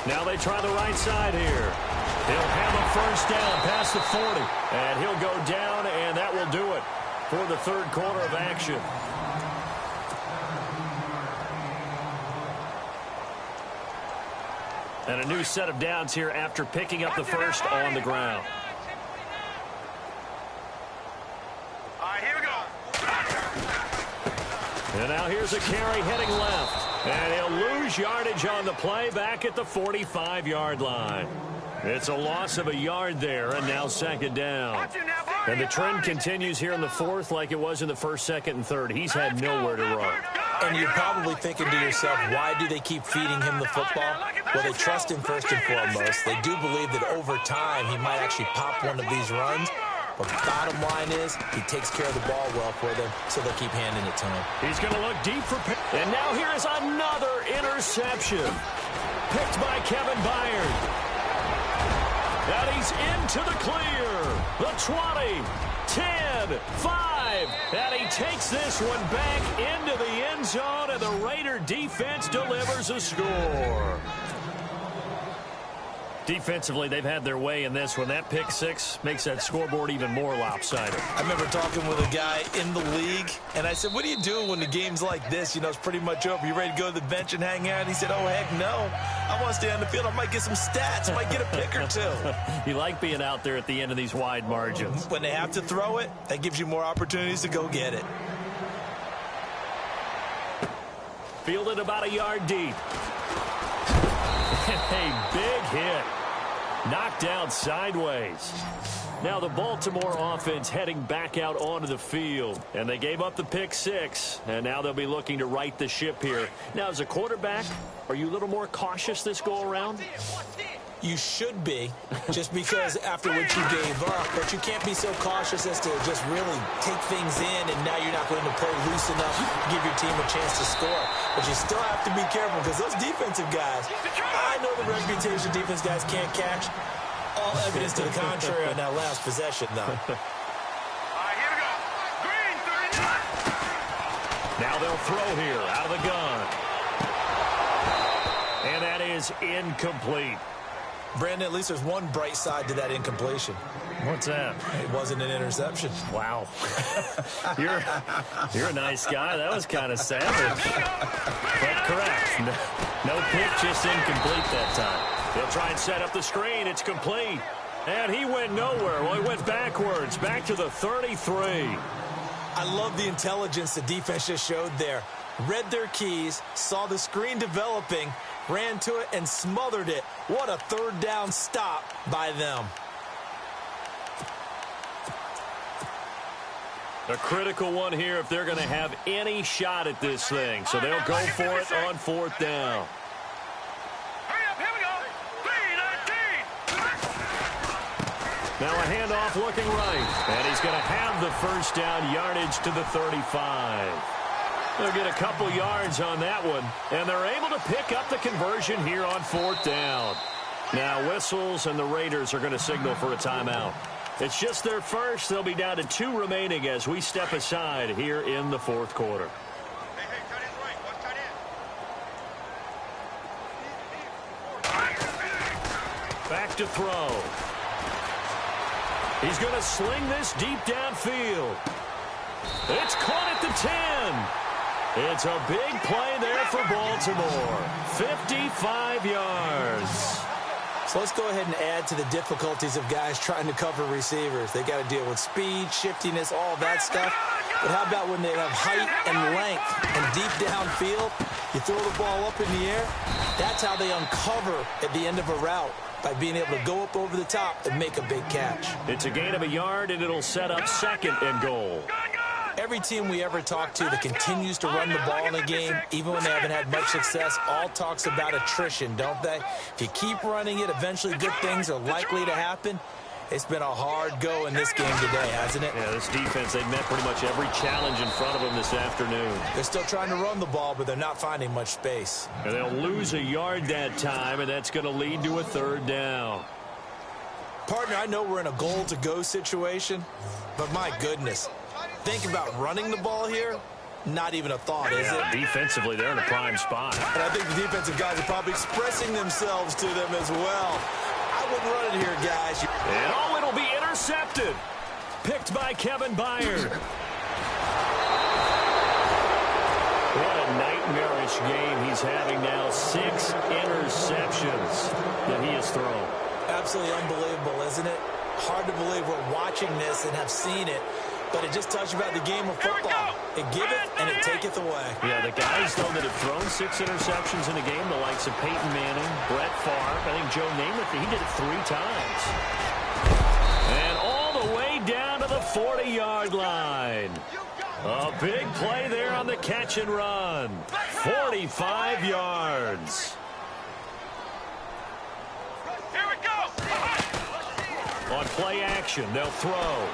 E: Now they try the right side here. He'll have a first down past the 40. And he'll go down, and that will do it for the third quarter of action. And a new set of downs here after picking up the first on the ground.
B: All right, here we go.
E: And now here's a carry heading left. And he'll lose yardage on the play back at the 45-yard line. It's a loss of a yard there, and now second down. And the trend continues here in the fourth like it was in the first, second, and third. He's had nowhere to run.
F: And you're probably thinking to yourself, why do they keep feeding him the football? Well, they trust him first and foremost. They do believe that over time he might actually pop one of these runs. But the bottom line is he takes care of the ball well for them, so they'll keep handing it to him.
E: He's going to look deep for pick. And now here is another interception. Picked by Kevin Byard. And he's into the clear. The 20, 10, 5. And he takes this one back into the end zone, and the Raider defense delivers a score. Defensively, they've had their way in this one. That pick six makes that scoreboard even more lopsided.
F: I remember talking with a guy in the league, and I said, what do you do when the game's like this? You know, it's pretty much over. You ready to go to the bench and hang out? He said, oh, heck no. I want to stay on the field. I might get some stats. I might get a pick or two.
E: You like being out there at the end of these wide margins.
F: When they have to throw it, that gives you more opportunities to go get it.
E: Fielded about a yard deep. A big hit. Knocked down sideways. Now the Baltimore offense heading back out onto the field. And they gave up the pick six. And now they'll be looking to right the ship here. Now, as a quarterback, are you a little more cautious this go-around?
F: You should be, just because after what you gave up. But you can't be so cautious as to just really take things in, and now you're not going to play loose enough to give your team a chance to score. But you still have to be careful, because those defensive guys, I know the reputation defense guys can't catch. All evidence to the contrary on that last possession, though.
B: All right, here we go. Green, 39.
E: Now they'll throw here out of the gun. And that is incomplete.
F: Brandon, at least there's one bright side to that incompletion.
E: What's that?
F: It wasn't an interception.
E: Wow. You're a nice guy. That was kind of savage. But correct. No pick, just incomplete that time. They'll try and set up the screen. It's complete. And he went nowhere. Well, he went backwards, back to the 33.
F: I love the intelligence the defense just showed there. Read their keys, saw the screen developing, ran to it, and smothered it. What a third down stop by them.
E: A critical one here if they're going to have any shot at this thing. So they'll go for it on fourth down.
B: Hurry up, here we go. 3-19.
E: Now a handoff looking right. And he's going to have the first down yardage to the 35. They'll get a couple yards on that one. And they're able to pick up the conversion here on fourth down. Now whistles, and the Raiders are going to signal for a timeout. It's just their first. They'll be down to 2 remaining as we step aside here in the fourth quarter.
B: Hey, tight end's right. Watch tight end.
E: Back to throw. He's going to sling this deep downfield. It's caught at the 10. It's a big play there for Baltimore. 55 yards.
F: So let's go ahead and add to the difficulties of guys trying to cover receivers. They got to deal with speed, shiftiness, all that stuff. But how about when they have height and length and deep downfield, you throw the ball up in the air? That's how they uncover at the end of a route, by being able to go up over the top and make a big catch.
E: It's a gain of a yard, and it'll set up 2nd and goal.
F: Every team we ever talk to that continues to run the ball in a game, even when they haven't had much success, all talks about attrition, don't they? If you keep running it, eventually good things are likely to happen. It's been a hard go in this game today, hasn't it?
E: Yeah, this defense, they've met pretty much every challenge in front of them this afternoon.
F: They're still trying to run the ball, but they're not finding much space.
E: And they'll lose a yard that time, and that's going to lead to a 3rd down.
F: Partner, I know we're in a goal-to-go situation, but my goodness, think about running the ball here. Not even a thought, is it?
E: Defensively, they're in a prime spot.
F: And I think the defensive guys are probably expressing themselves to them as well. I wouldn't run it here, guys.
E: And it'll be intercepted. Picked by Kevin Byard. What a nightmarish game he's having now. 6 interceptions that he has thrown.
F: Absolutely unbelievable, isn't it? Hard to believe we're watching this and have seen it. But it just tells you about the game of football. It giveth and it taketh away.
E: Yeah, the guys, though, that have thrown 6 interceptions in a game, the likes of Peyton Manning, Brett Favre, I think Joe Namath, he did it 3 times. And all the way down to the 40-yard line. A big play there on the catch and run. 45 yards.
G: Here we go.
E: On play action, they'll throw.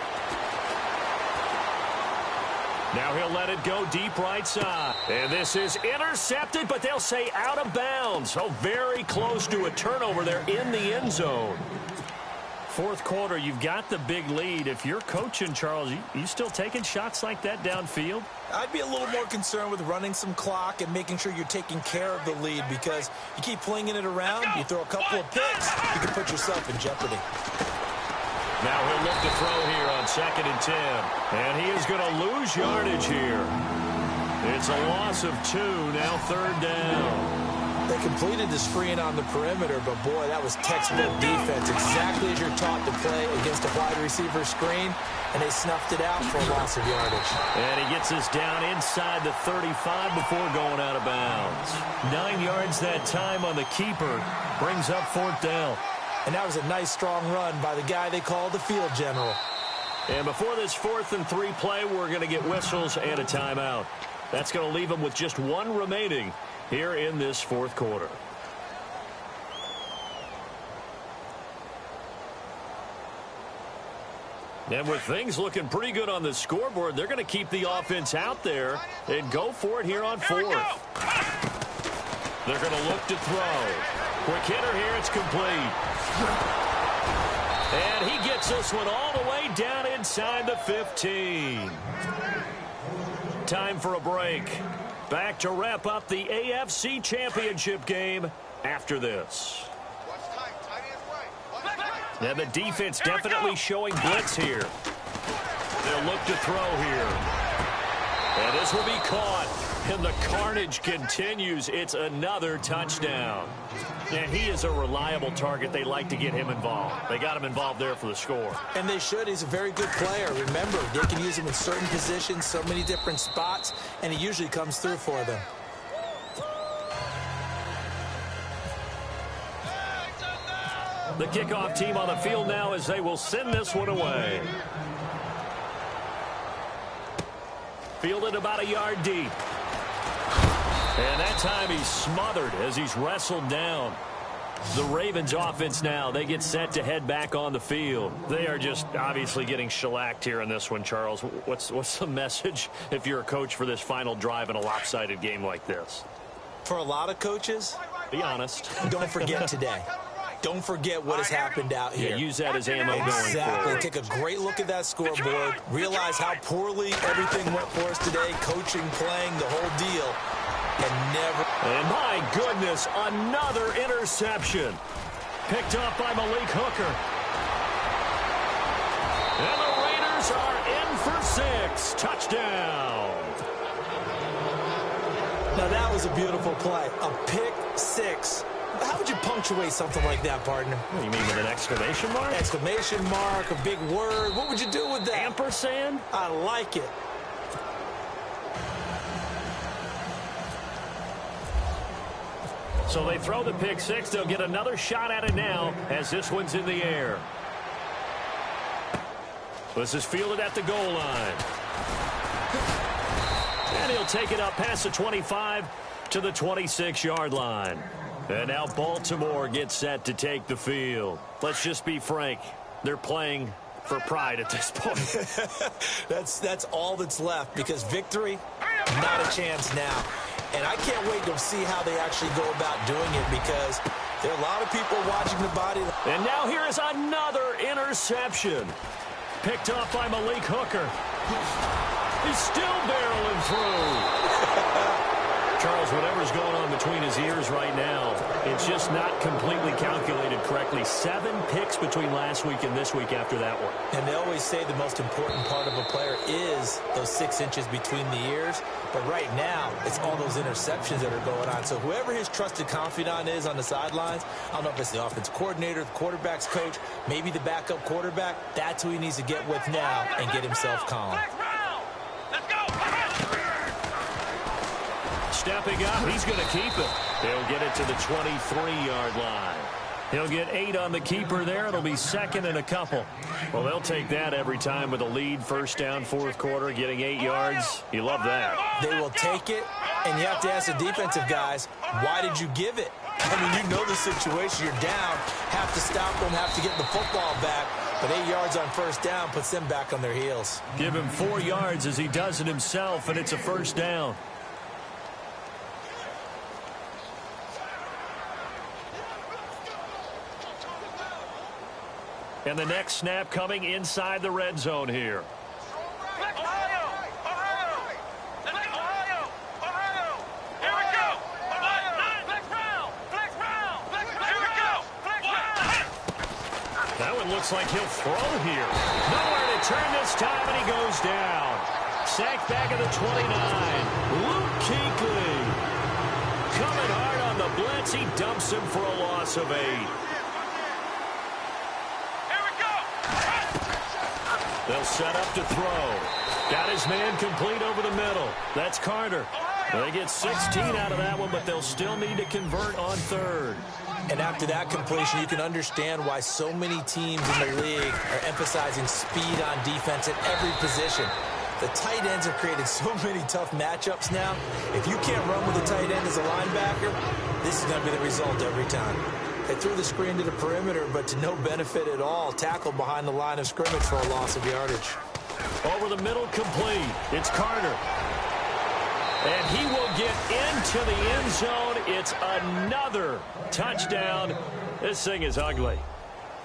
E: Now he'll let it go deep right side. And this is intercepted, but they'll say out of bounds. Oh, very close to a turnover there in the end zone. 4th quarter, you've got the big lead. If you're coaching, Charles, you still taking shots like that downfield?
F: I'd be a little more concerned with running some clock and making sure you're taking care of the lead, because you keep flinging it around, you throw a couple of picks, you can put yourself in jeopardy.
E: Now he'll look to throw here on 2nd and 10. And he is going to lose yardage here. It's a loss of 2, now 3rd down.
F: They completed the screen on the perimeter, but boy, that was textbook defense. Exactly as you're taught to play against a wide receiver screen, and they snuffed it out for a loss of yardage.
E: And he gets us down inside the 35 before going out of bounds. 9 yards that time on the keeper. Brings up 4th down.
F: And that was a nice, strong run by the guy they call the field general.
E: And before this 4th and 3 play, we're going to get whistles and a timeout. That's going to leave them with just 1 remaining here in this 4th quarter. And with things looking pretty good on the scoreboard, they're going to keep the offense out there and go for it here on 4th. They're going to look to throw. Quick hitter here, it's complete. And he gets this one all the way down inside the 15. Time for a break. Back to wrap up the AFC Championship game after this. And the defense definitely showing blitz here. They'll look to throw here. And this will be caught. And the carnage continues. It's another touchdown. And he is a reliable target. They like to get him involved. They got him involved there for the score.
F: And they should. He's a very good player. Remember, they can use him in certain positions, so many different spots, and he usually comes through for them.
E: The kickoff team on the field now as they will send this one away. Fielded about a yard deep. And that time he's smothered as he's wrestled down. The Ravens offense now, they get set to head back on the field. They are just obviously getting shellacked here in this one, Charles. What's the message if you're a coach for this final drive in a lopsided game like this?
F: For a lot of coaches,
E: be honest.
F: Don't forget today. Don't forget what has happened out here.
E: Yeah, use that as ammo going forward.
F: Exactly. Take a great look at that scoreboard. Realize how poorly everything went for us today. Coaching, playing, the whole deal.
E: And my goodness, another interception. Picked up by Malik Hooker. And the Raiders are in for 6. Touchdown.
F: Now that was a beautiful play. A pick 6. How would you punctuate something like that, partner?
E: What, you mean with an exclamation mark?
F: Exclamation mark, a big word. What would you do with that?
E: Ampersand?
F: I like it.
E: So they throw the pick six. They'll get another shot at it now as this one's in the air. This is fielded at the goal line. And he'll take it up past the 25 to the 26-yard line. And now Baltimore gets set to take the field. Let's just be frank. They're playing for pride at this point.
F: That's all that's left, because victory, not a chance now. And I can't wait to see how they actually go about doing it, because there are a lot of people watching the body.
E: And now here is another interception. Picked off by Malik Hooker. He's still barreling through. Charles, whatever's going on between his ears right now, it's just not completely calculated correctly. 7 picks between last week and this week after that one.
F: And they always say the most important part of a player is those 6 inches between the ears. But right now, it's all those interceptions that are going on. So whoever his trusted confidant is on the sidelines, I don't know if it's the offense coordinator, the quarterback's coach, maybe the backup quarterback, that's who he needs to get with now and get himself calm.
E: Stepping up, he's going to keep it. He'll get it to the 23-yard line. He'll get 8 on the keeper there. It'll be second and a couple. Well, they'll take that every time with a lead. First down, fourth quarter, getting 8 yards. You love that.
F: They will take it, and you have to ask the defensive guys, why did you give it? I mean, you know the situation. You're down, have to stop them, have to get the football back. But 8 yards on first down puts them back on their heels.
E: Give him 4 yards as he does it himself, and it's a first down. And the next snap coming inside the red zone here. That one looks like he'll throw here. Nowhere to turn this time, and he goes down. Sacked back at the 29. Luke Kuechly coming hard on the blitz. He dumps him for a loss of 8. They'll set up to throw. Got his man complete over the middle. That's Carter. They get 16 out of that one, but they'll still need to convert on third.
F: And after that completion, you can understand why so many teams in the league are emphasizing speed on defense at every position. The tight ends have created so many tough matchups now. If you can't run with a tight end as a linebacker, this is going to be the result every time. They threw the screen to the perimeter, but to no benefit at all. Tackled behind the line of scrimmage for a loss of yardage.
E: Over the middle, complete. It's Carter. And he will get into the end zone. It's another touchdown. This thing is ugly.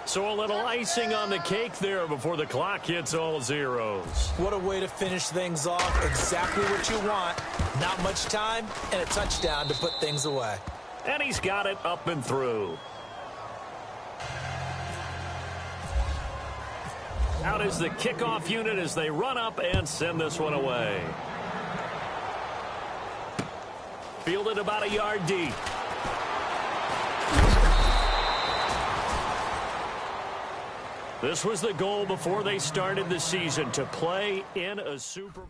E: So a little icing on the cake there before the clock hits all zeros.
F: What a way to finish things off. Exactly what you want. Not much time and a touchdown to put things away.
E: And he's got it up and through. Out is the kickoff unit as they run up and send this one away. Fielded about a yard deep. This was the goal before they started the season, to play in a Super Bowl.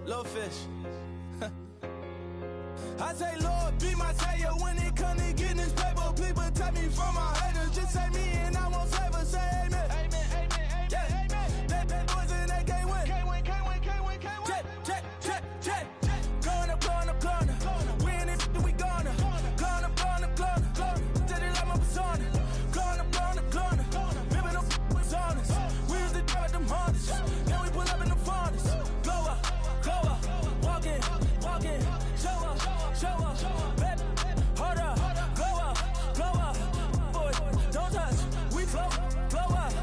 B: Little fish. I say, Lord, be my savior when it come to getting this paper. Please protect me from my haters. Just say me and I won't save us. Say amen. Amen, amen, amen, yeah. Amen. That boys and they can't win. Can't win, can't win, can't win, can't win. Check, check, check, check. Gonna, gonna, gonna. Win it, we gonna. Gonna, gonna, gonna. Tell it like my persona. Gonna, gonna, gonna. Remember them was honest. We used to drive them Hondas. Then we pull up in the Fondas. Glow up, walking, walking. Show up, baby, hold up, glow up, boy, don't touch, we float, glow up,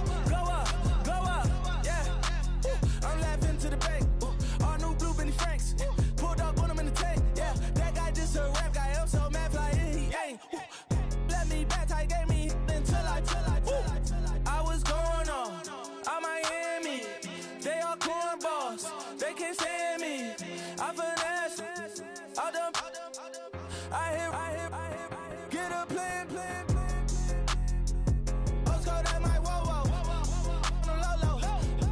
B: yeah. I'm laughing to the bank, all new blue Benny Franks, pulled up on him in the tank, yeah. That guy just a rap guy, I'm so mad, fly in, he ain't. Let me back, tight gave me until I was going on Miami, they all cornballs, they can't stand me, I finesse. I hear, get a plan. Postcode at my whoa. On the low.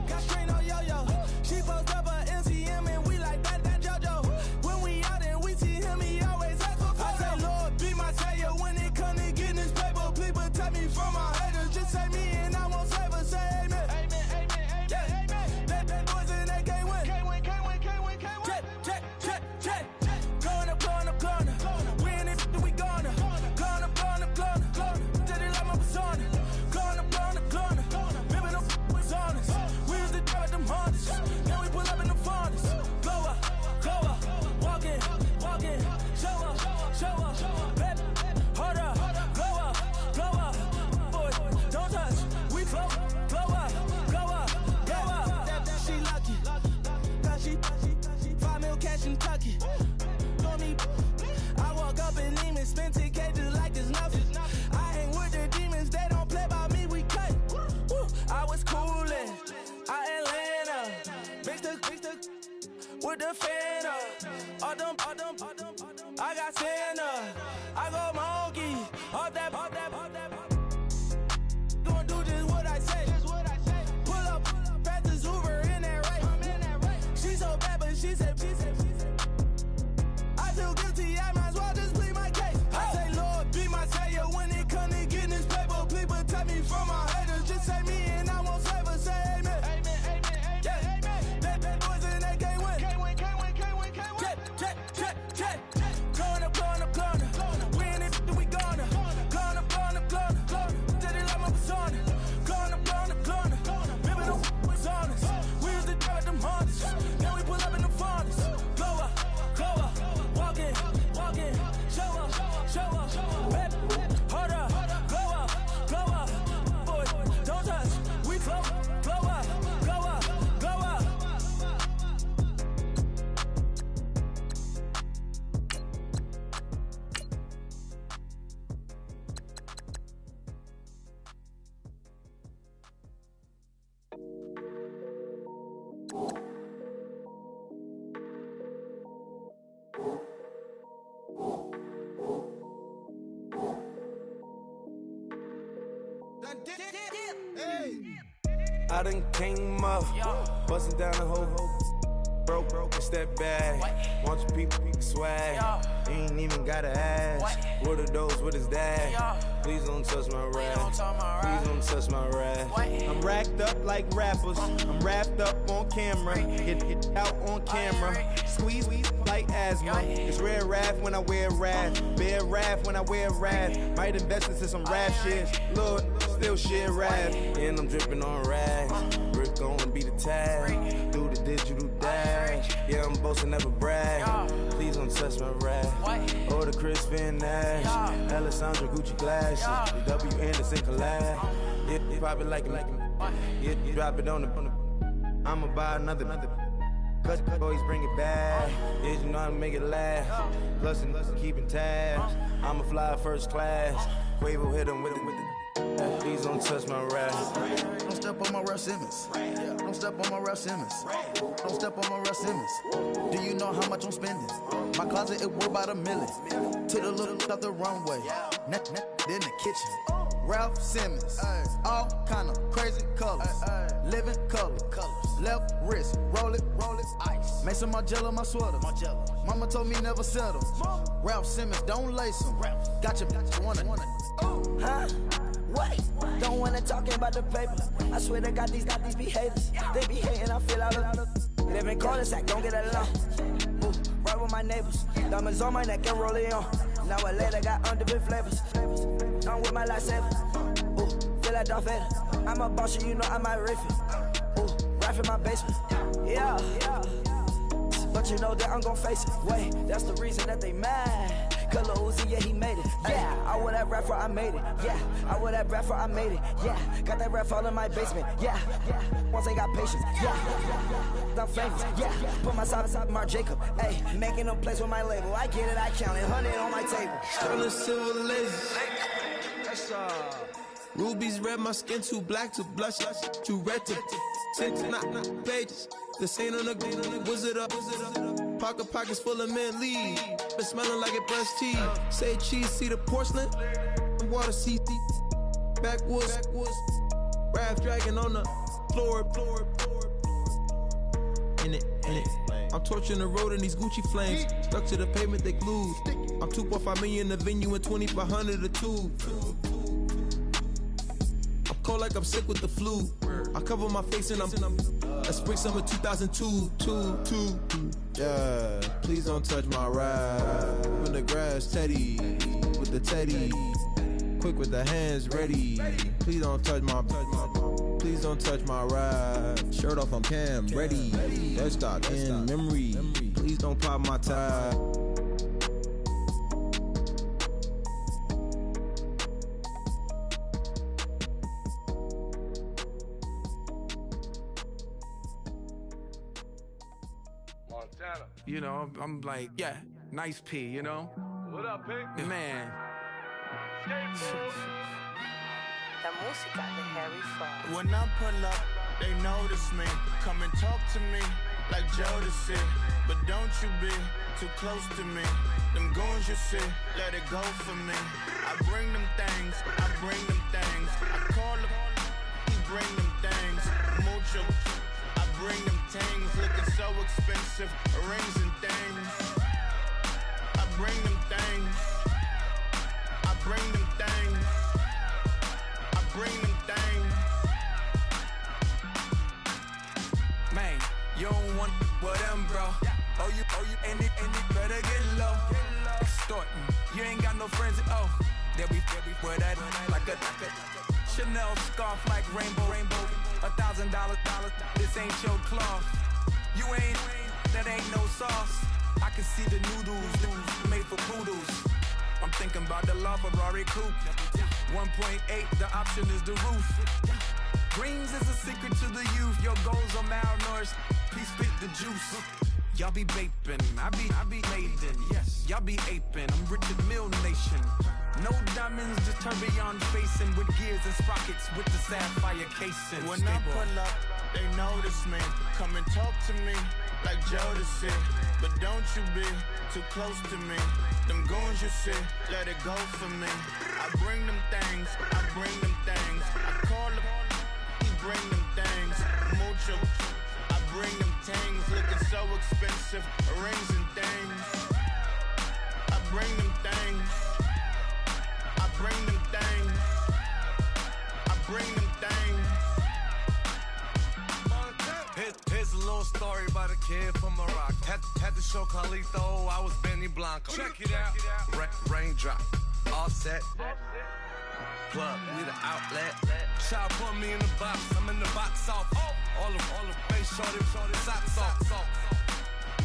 B: Got strain on yo-yo. She post up a MCM and we like that JoJo. When we out and we see him, he always ask for photo. I say, Lord, be my savior when it come to getting this paper. Please protect me from my haters. Just say me and I won't save us. Say amen. Amen, amen, amen, yeah. Amen. That boys and they can't win. Can't win, can't win, can't win, can't win. Check. Going up. Win it, we gonna. Gonna. Did it like my persona. Gonna. Remember them was honest. We used to drive them Hondas. Then we pull up in the Fondas. Glow up, walking. Show up, baby, hold up, glow up, boy, don't touch, we float, glow up, she lucky, cause she 5 mil cash in Kentucky. I walk up in Neiman, spend 10K just like it's nothing. I hang with the demons, they don't play by me, we cut. I was coolin', Atlanta, mixed the with the fan up. All them, I got Santa, I go monkey, all that. Don't do just what I say. Pull up, fastest Uber in that race. She so bad, but she said. I feel guilty, I might as well just plead my case. I say, Lord, be my savior when it come to getting this paper. Please protect me from my haters. Just say me and I won't save us. Say amen. Amen, amen, amen, yeah. Amen. That boys and they can't win. Can't win. Check. Gonna. Win it, we gonna. Gonna. Did it like my persona. Gonna. Remember them was honest. We used to drive them Hondas. Then we pull up in the Fondas. Glow up. Walking, show up, baby, hold up, glow up, boy, don't touch, we float, glow up. I done came up, bustin' down the whole broke, it's that bad. Want your people swag, you ain't even gotta ask. What are those, what is that? Please don't touch my rap, please don't touch my rap. I'm racked up like rappers, I'm wrapped up on camera, hit out on camera, squeeze like asthma. It's rare wrath when I wear wrath, bare wrath when I wear wrath. Might invest into some rap shit, Lord, still shit rap. And I'm dripping on rags, Rick gonna be the tag, do the digital dash. Yeah, I'm boasting, never brag. Please don't touch my rap. Or the Chris Finn Nash, Alessandra Gucci glasses, the W Anderson collab. Yeah, you pop it like yeah, you drop it on the. I'ma buy another. Cause boys bring it back. Yeah, you know how to make it laugh. Plus and keeping tabs. I'ma fly first class. Quavo hit him with the. Please don't touch my rap.
H: Don't step on my Russ Simmons. Don't step on my Russ Simmons. Don't step on my Russ Simmons. Do you know how much I'm spending? My closet, it worth about $1 million. To the look out the runway. In the kitchen. Ralph Simmons. All kind of crazy colors. Living color. Left wrist, roll it, ice. Make some Margiela my sweater. Mama told me never settle. Ralph Simmons, don't lace him. Got your bitch wanna.
B: Huh? Wait, don't wanna talk about the paper. I swear to God, these be haters. They be hating, I feel out of. Live in cul-de-sac, don't get along. Ooh, right with my neighbors. Diamonds on my neck and roll it on. Now I later got underbit flavors. I'm with my lifesaver. Ooh, feel like Darth Vader. I'm a boss, you know I might riff it. Ooh, right in my basement. Yeah. But you know that I'm gon' face it. Wait, that's the reason that they mad. Color Uzi, yeah, he made it. Yeah, I would have rapper, I made it. Yeah, I would have rapper, I made it. Yeah, got that rap all in my basement. Yeah, once I got patience. Yeah, I'm famous. Yeah, put myself inside Marc Jacob. Hey, making a place with my label. I get it, I count it. 100 on my table.
I: Sterling silver laces. Rubies red, my skin too black to blush. Too red to six, not pages. The saint on the wizard up. Pockets full of mint leaves. Been smelling like it brushed teeth. Say cheese, see the porcelain. Water, see backwoods. Raft dragging on the floor. In it. I'm torching the road in these Gucci flames. Stuck to the pavement, they glued. I'm 2.5 million in the venue and 2,500 a tube. I'm cold like I'm sick with the flu. I cover my face and I'm spring summer 2002. Yeah, please don't touch my ride. In the grass, Teddy, with the Teddy. Quick with the hands ready. Please don't touch my ride. Shirt off on cam, ready. Desktop in memory. Please don't pop my tie.
J: You know, I'm like, yeah, nice P, you know?
G: What up, Pink?
J: Man.
K: When I pull up, they notice me. Come and talk to me like Jodeci. But don't you be too close to me. Them goons you see, let it go for me. I bring them things. I call them, he bring them things. Mucho. I bring them things, looking so expensive, rings and things. I bring them things.
J: Man, you don't want with them, bro. Oh, you, and it better get low. Extorting, you ain't got no friends. Oh, they'll be wear that like a Chanel scarf like rainbow. $1,000, this ain't your cloth. You ain't, that ain't no sauce. I can see the noodles made for poodles. I'm thinking about the law for R8 coupe. 1.8, the option is the roof. Greens is a secret to the youth. Your goals are malnourished. Please spit the juice. Y'all be vaping, I be laden. Yes, y'all be aping. I'm Richard Mill Nation. No diamonds, just tourbillon facing with gears and sprockets with the sapphire casing.
K: When I pull up, they notice me. Come and talk to me like Jodeci. But don't you be too close to me. Them goons you see, let it go for me. I bring them things. I call them, he bring them things. Mucho. I bring them things, looking so expensive, rings and things. I bring them things.
L: Here's a little story about a kid from Morocco. Had to show Carlito I was Benny Blanco. Check it out. Raindrop, offset. Plug, we the outlet. Shot put me in the box. I'm in the box off. All the face shorty, socks off.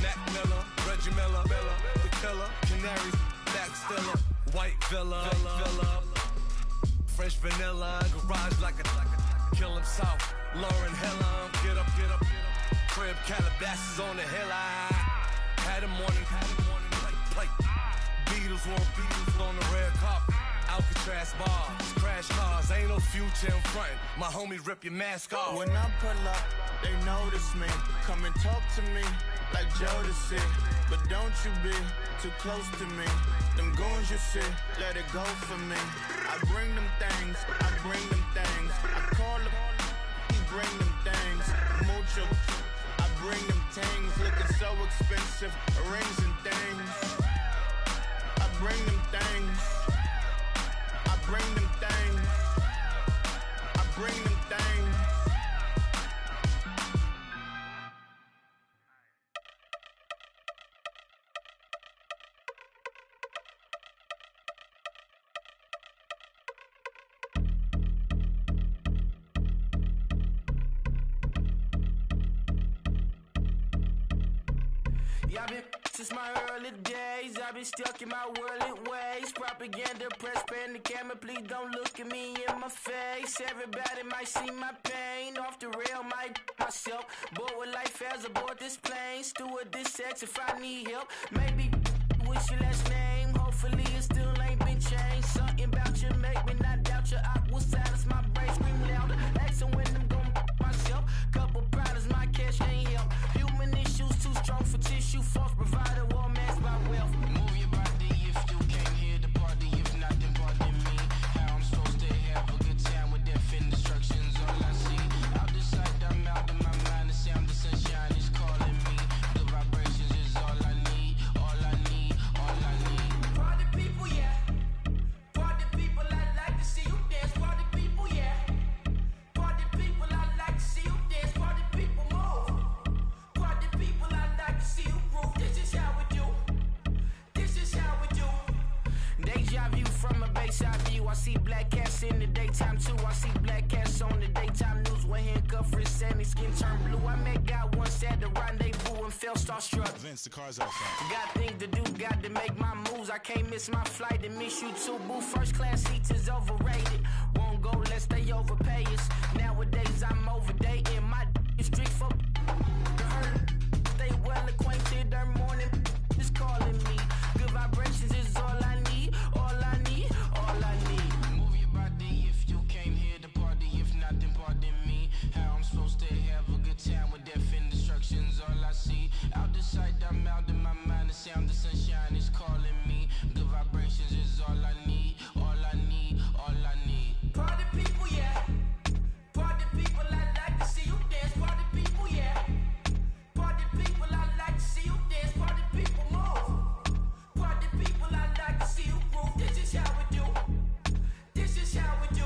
L: Mac Miller, Reggie Miller, the killer, Canaries, Back Stiller, White Villa, Fresh vanilla, garage like a kill him soft. Lauren Hiller, get up. Crib Calabasas on the hill. I had a morning plate. Beatles on the red carpet. Alcatraz bars, crash cars, ain't no future in front. My homie rip your mask off.
K: When I pull up, they notice me. Come and talk to me like Jodeci. But don't you be too close to me. Them goons you see, let it go for me. I bring them things. I call them, he bring them things. Mucho, I bring them things. Looking so expensive, rings and things. I bring them things. I bring them things. I bring them things.
M: Yeah, I've been since my early days. I've been stuck in my worldly ways. Propaganda, press, pan the camera. Please don't look at me in my face. Everybody might see my pain. Off the rail, might myself. Bored with life as aboard this plane. Steward this sex if I need help. Maybe what's your last name? Hopefully it still ain't been changed. Something about you make me not doubt you. I will silence my brain, scream louder. Asking when I'm gon' myself. Couple problems, my cash ain't help. Human issues too strong for tissue. False provider, war mask by wealth. Move your body if you came here to party. If not, then pardon me. How I'm supposed to have a good time with death and destruction's all I see. Out the sight, I'm out of my mind. The sound of sunshine is calling me. The vibrations is all I need. All I need, all I need. Party people, yeah. Party people, I like to see you dance. Party people, yeah. Party people, I like to see you dance. Party people, move. Party people, I like to see you groove. This is how we do. This is how we do. Deja vu from a bayside view. I see black cats in the daytime too. I see black cats on the daytime news when handcuffed, wrist and his skin turned blue. I met God once at the rendezvous and felt starstruck.
N: Vince, the car's outside.
M: Got things to do, got to make my moves. I can't miss my flight and miss you too. Boo, first class seats is overrated. Won't go lest they overpay us. Nowadays I'm overdating. My is strict for the hurt. Stay well acquainted. Their morning is calling me. Good vibrations is all I need. All I need. All I need. Move your body if you came here to party. If not, then pardon me. How I'm supposed to have a good time with death and destruction's all I see. Out the sight, I'm out of my mind. The sound of sunshine is calling me. Good vibrations is all I need. All I need. All I need. Party people, yeah. Party people, I like to see you dance. Party people, yeah. Party people, I like to see you dance. Party people, move. Party people, I like to see you groove. This is how we do. This is how we do.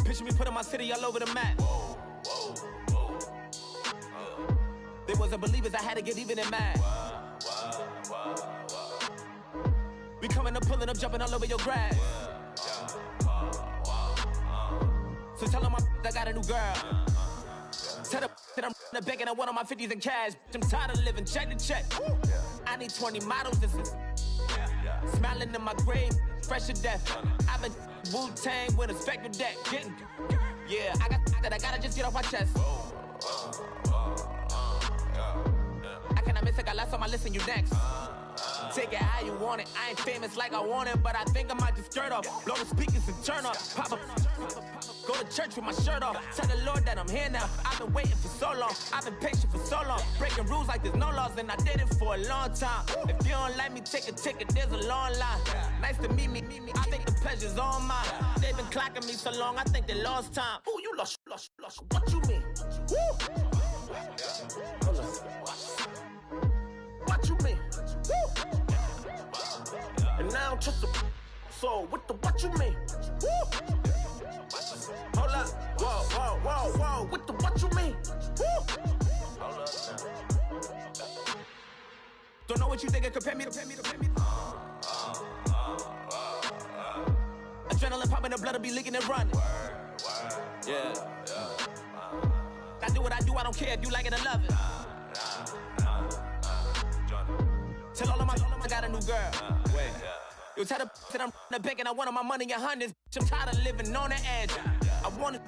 O: Picture me putting my city all over the map. They wasn't believers, I had to get even and mad. We coming up, pulling up, jumping all over your grass. So tell them I got a new girl. Tell them that I'm in the bank and I want on my 50s in cash. I'm tired of living check to check. I need 20 models, this is smiling in my grave, fresh to death. I've been Wu-Tang with a spectral deck. Getting, yeah, I gotta just get off my chest. I cannot miss it, got last on my list and you next. Take it how you want it. I ain't famous like I want it, but I think I might just skirt off. Blow the speakers and turn up. Pop up. Go to church with my shirt off. Tell the Lord that I'm here now. I've been waiting for so long. I've been patient for so long. Breaking rules like there's no laws, and I did it for a long time. If you don't like me, take a ticket. There's a long line. Nice to meet me. I think the pleasure's all mine. They've been clocking me so long, I think they lost time. Ooh, you lost. What you mean? Woo! Hold on. What you mean? Woo! And now I'm just a so what you mean? Woo! Hold up, whoa, what you mean? Woo! Hold up. Don't know what you think it compare me to. Adrenaline popping, the blood will be leaking and running. Yeah. do what I do, I don't care if you like it or love it. Tell all of my I got a new girl. Wait. You tell the that I'm the bank and I want all my money in hundreds. I'm tired of living on the edge. I want it,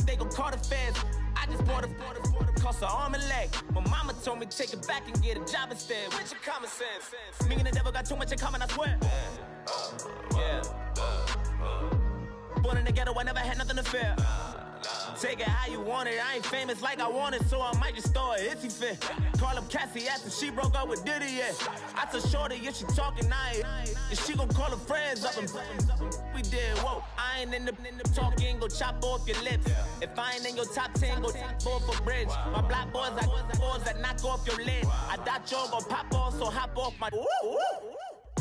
O: they gon' call the feds. I just bought a cost an arm and leg. My mama told me take it back and get a job instead. Where's your common sense? Me and the devil got too much in common, I swear. Yeah. Born in the ghetto, I never had nothing to fear. Take it how you want it. I ain't famous like I want it, so I might just throw a hissy fit. Call up Cassie after she broke up with Diddy, yeah. I told Shorty if she talking, if she gon' call her friends up and we did, whoa. I ain't in the talking, go chop off your lips. If I ain't in your top 10, go top 4 for bridge. My black boys like boys that knock off your lid. I thought you gon' pop off, so hop off my.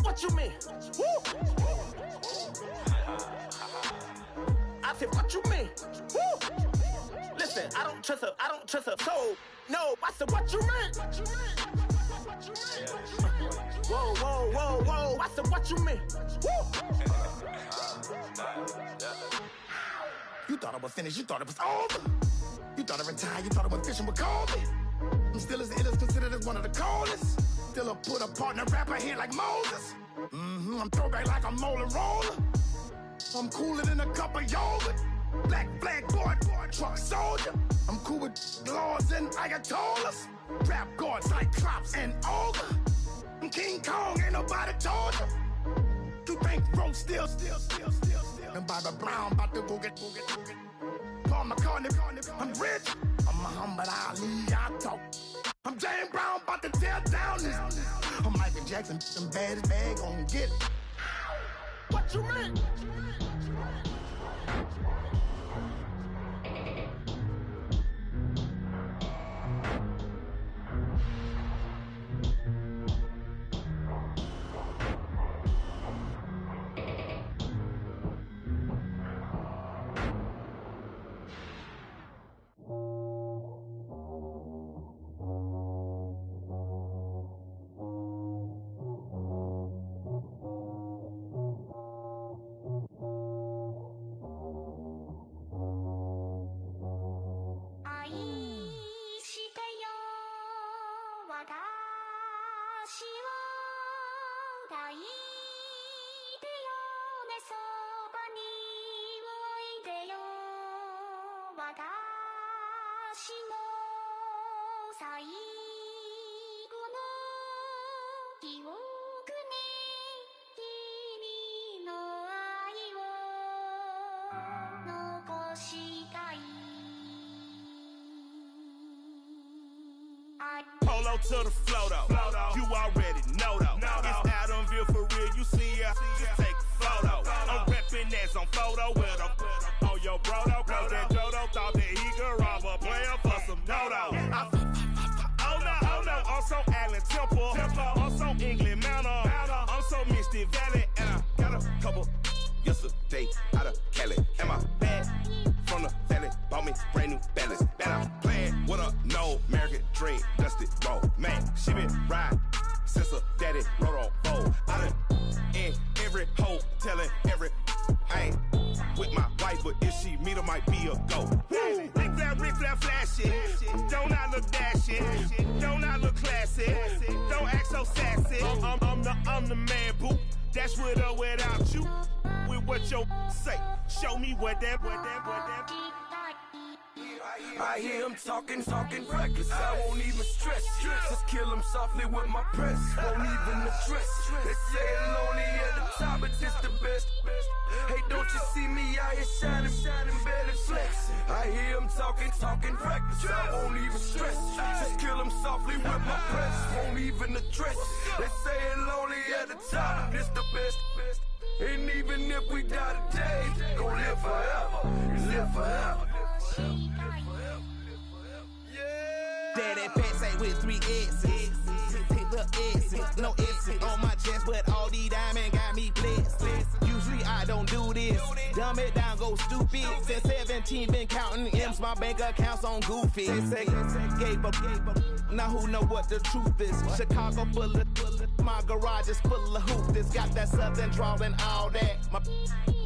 O: What you mean? I said, what you mean? Woo! Listen, I don't trust her soul. No, I said, what you mean? Whoa, whoa, whoa, whoa. I said, what you mean? Woo!
N: You thought I was finished, you thought it was over. You thought I retired, you thought I was fishing with Kobe. I'm still as ill as considered as one of the coldest. Still a put a partner rapper here like Moses. I'm throwback like a molar roller. I'm cooler than a cup of yogurt. Black flag board, truck soldier. I'm cool with laws and ayatollahs. Rap god, Cyclops and ogre. I'm King Kong, ain't nobody told you. You think road still. And Bobby Brown about to go get. Paul McCartney, I'm rich. I'm Muhammad Ali, I talk. I'm James Brown, about to tear down this. I'm Michael Jackson, them bad as bag gon' get it. What you mean?
P: Polo to the flow though. You already know though. It's Adamville for real. You see ya, just take a photo. I'm reppin' as on photo with a on your bro though. Cause that Jodo thought that he could rob a player for some dodo. Oh no, I'm so Allen Temple. I'm so England Manor. I'm so Misty Valley. And I got a couple yesterday out of Cali. And my bag from the valley bought me brand new balance. And I'm playing with a no American dream, dusty roll. Man, she been riding since her daddy rode on fold. I done in every hole, telling every I ain't with my wife, but if she meet her, might be a go. Rick Flair flashy. Don't I look dashy? Don't I look classy? Don't act so sassy. I'm the man, boo. That's with or without you. With what your say. Show me what that.
A: I hear him talking reckless. I won't even stress. Just kill him softly with my press. Won't even address. They say it lonely at the top, but this the best. Hey, don't you see me out here shining, barely flexing? I hear him talking reckless. I won't even stress. Just kill him softly with my press. Won't even address. They say it lonely at the top, this the best. And even if we die today, gon' live forever. Live forever.
O: Daddy pants ain't with 3 X's. Hit the X's, no X's on my chest, but all these diamonds got me blessed. Usually I don't do this. Dumb it down, go stupid. Since 17 been counting M's, my bank accounts on goofy. Gave up. Now who know what the truth is? Chicago full of my garage is full of hoopers. Got that southern drawl and all that. My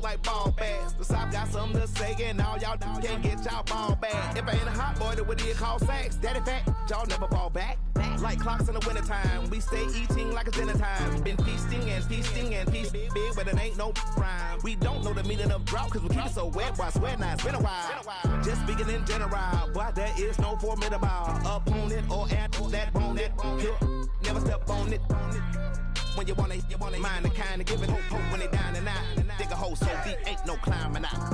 N: like ball bags. The South got something to say, and all y'all can't get y'all ball back. If I ain't a hot boy, then what do you call sacks? Daddy fat, y'all never fall back. Like clocks in the wintertime, we stay eating like it's dinner time. Been feasting and feasting and feast big, but it ain't no rhyme. We don't know the meaning of drought, cause we keep it so wet. Why swear now, it's been a while. Just speaking in general, boy, there is no formidable opponent or at that bone it. Never step on it. When you wanna mind the kind of giving hope when they down and out. Dig a hole so deep, ain't no climbing out.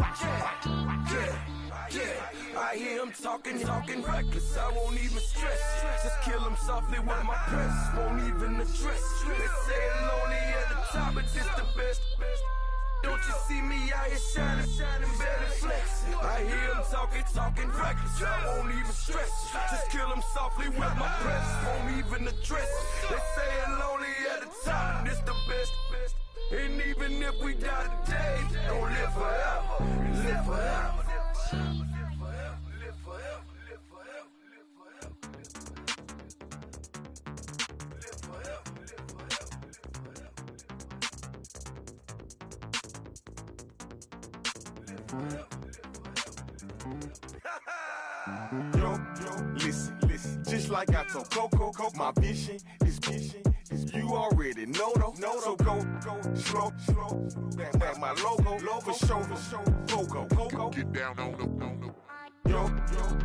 B: Yeah, I hear him talking reckless. I won't even stress. Just kill him softly with my press. Won't even address. They say it lonely at the top, but it's the best. Don't you see me out here shining, better flexing? I hear him talking reckless. I won't even stress. Just kill him softly with my press. Won't even address. They say it lonely at the top, but it's the best. And even if we die today, don't live forever. Live forever.
P: Yo, listen, just like I told Coco, my vision is you already know though. So go, slow, back my logo, for show, Coco, get down on the. Yo,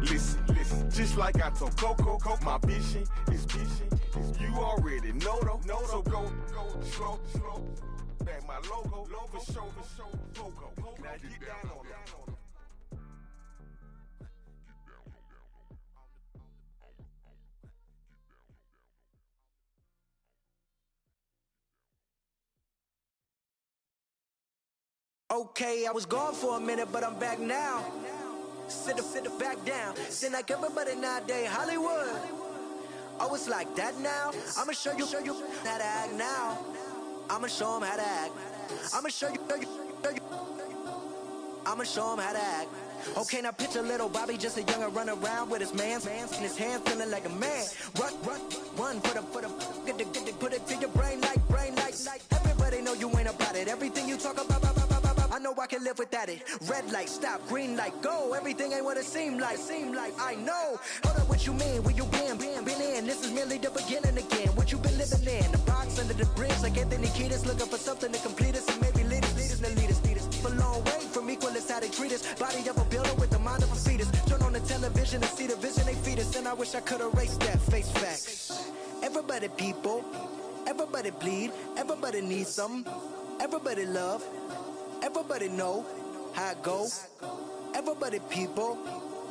P: listen, just like I told Coco, my vision is you already know though. So go, slow, back my logo, for show, Coco, now get down on it.
M: Okay, I was gone for a minute, but I'm back now. Sit back down. Seem like everybody nowadays, Hollywood. Oh, it's like that now? I'ma show you how to act now. I'ma show them how to act. I'ma show you. I'ma show them how to act. Okay, now picture little Bobby, just a younger run around with his man's in his hand, feeling like a man. Run, put it to your brain like. Everybody know you ain't about it. Everything you talk about, I know I can live without it. Red light, stop, green light, go. Everything ain't what it seem like. I know. Hold up, what you mean? Where you been in? This is merely the beginning again. What you been living in? The box under the bridge, like Anthony Kiedis, looking for something to complete us and maybe lead us. A long way from equal is how they treat us. Body of a builder with the mind of a fetus. Turn on the television and see the vision they feed us, and I wish I could erase that. Face facts. Everybody people, everybody bleed, everybody needs some, everybody love, everybody know how it go. Everybody people,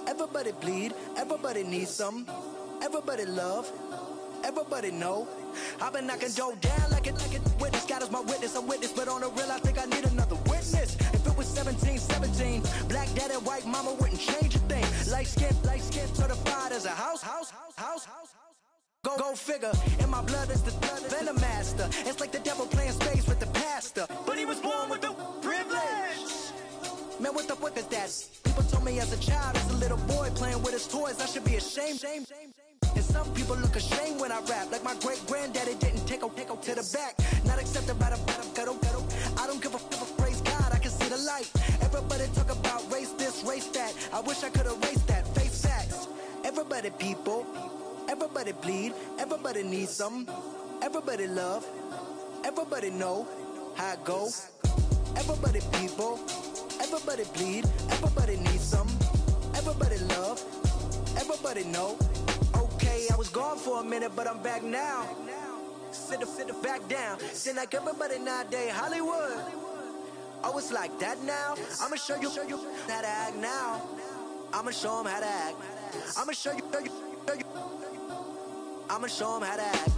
M: everybody bleed, everybody needs some, everybody love, everybody know. I've been knocking Joe down like it witness. God is my witness, I'm witness, but on the real I think I need another witness. If it was 17, black dad and white mama wouldn't change a thing. Light skin, certified as a house. Go figure, in my blood is the venom master. It's like the devil playing space with the pastor, but he was born with the privilege. Man, what the fuck is that? People told me as a child, as a little boy playing with his toys, I should be ashamed. And some people look ashamed when I rap, like my great granddaddy didn't take a to the back. Not accepted by the ghetto. I don't give a praise God, I can see the light. Everybody talk about race this, race that. I wish I could erase that. Face facts. Everybody people, everybody bleed, everybody needs some, everybody love, everybody know how it go. Everybody people, everybody bleed, everybody needs some, everybody love, everybody know. Okay, I was gone for a minute, but I'm back now. Sit back down. Seem like everybody nowadays, Hollywood. Oh, it's like that now? I'ma show you how to act now. I'ma show them how to act. I'ma show you. I'ma show them how to act.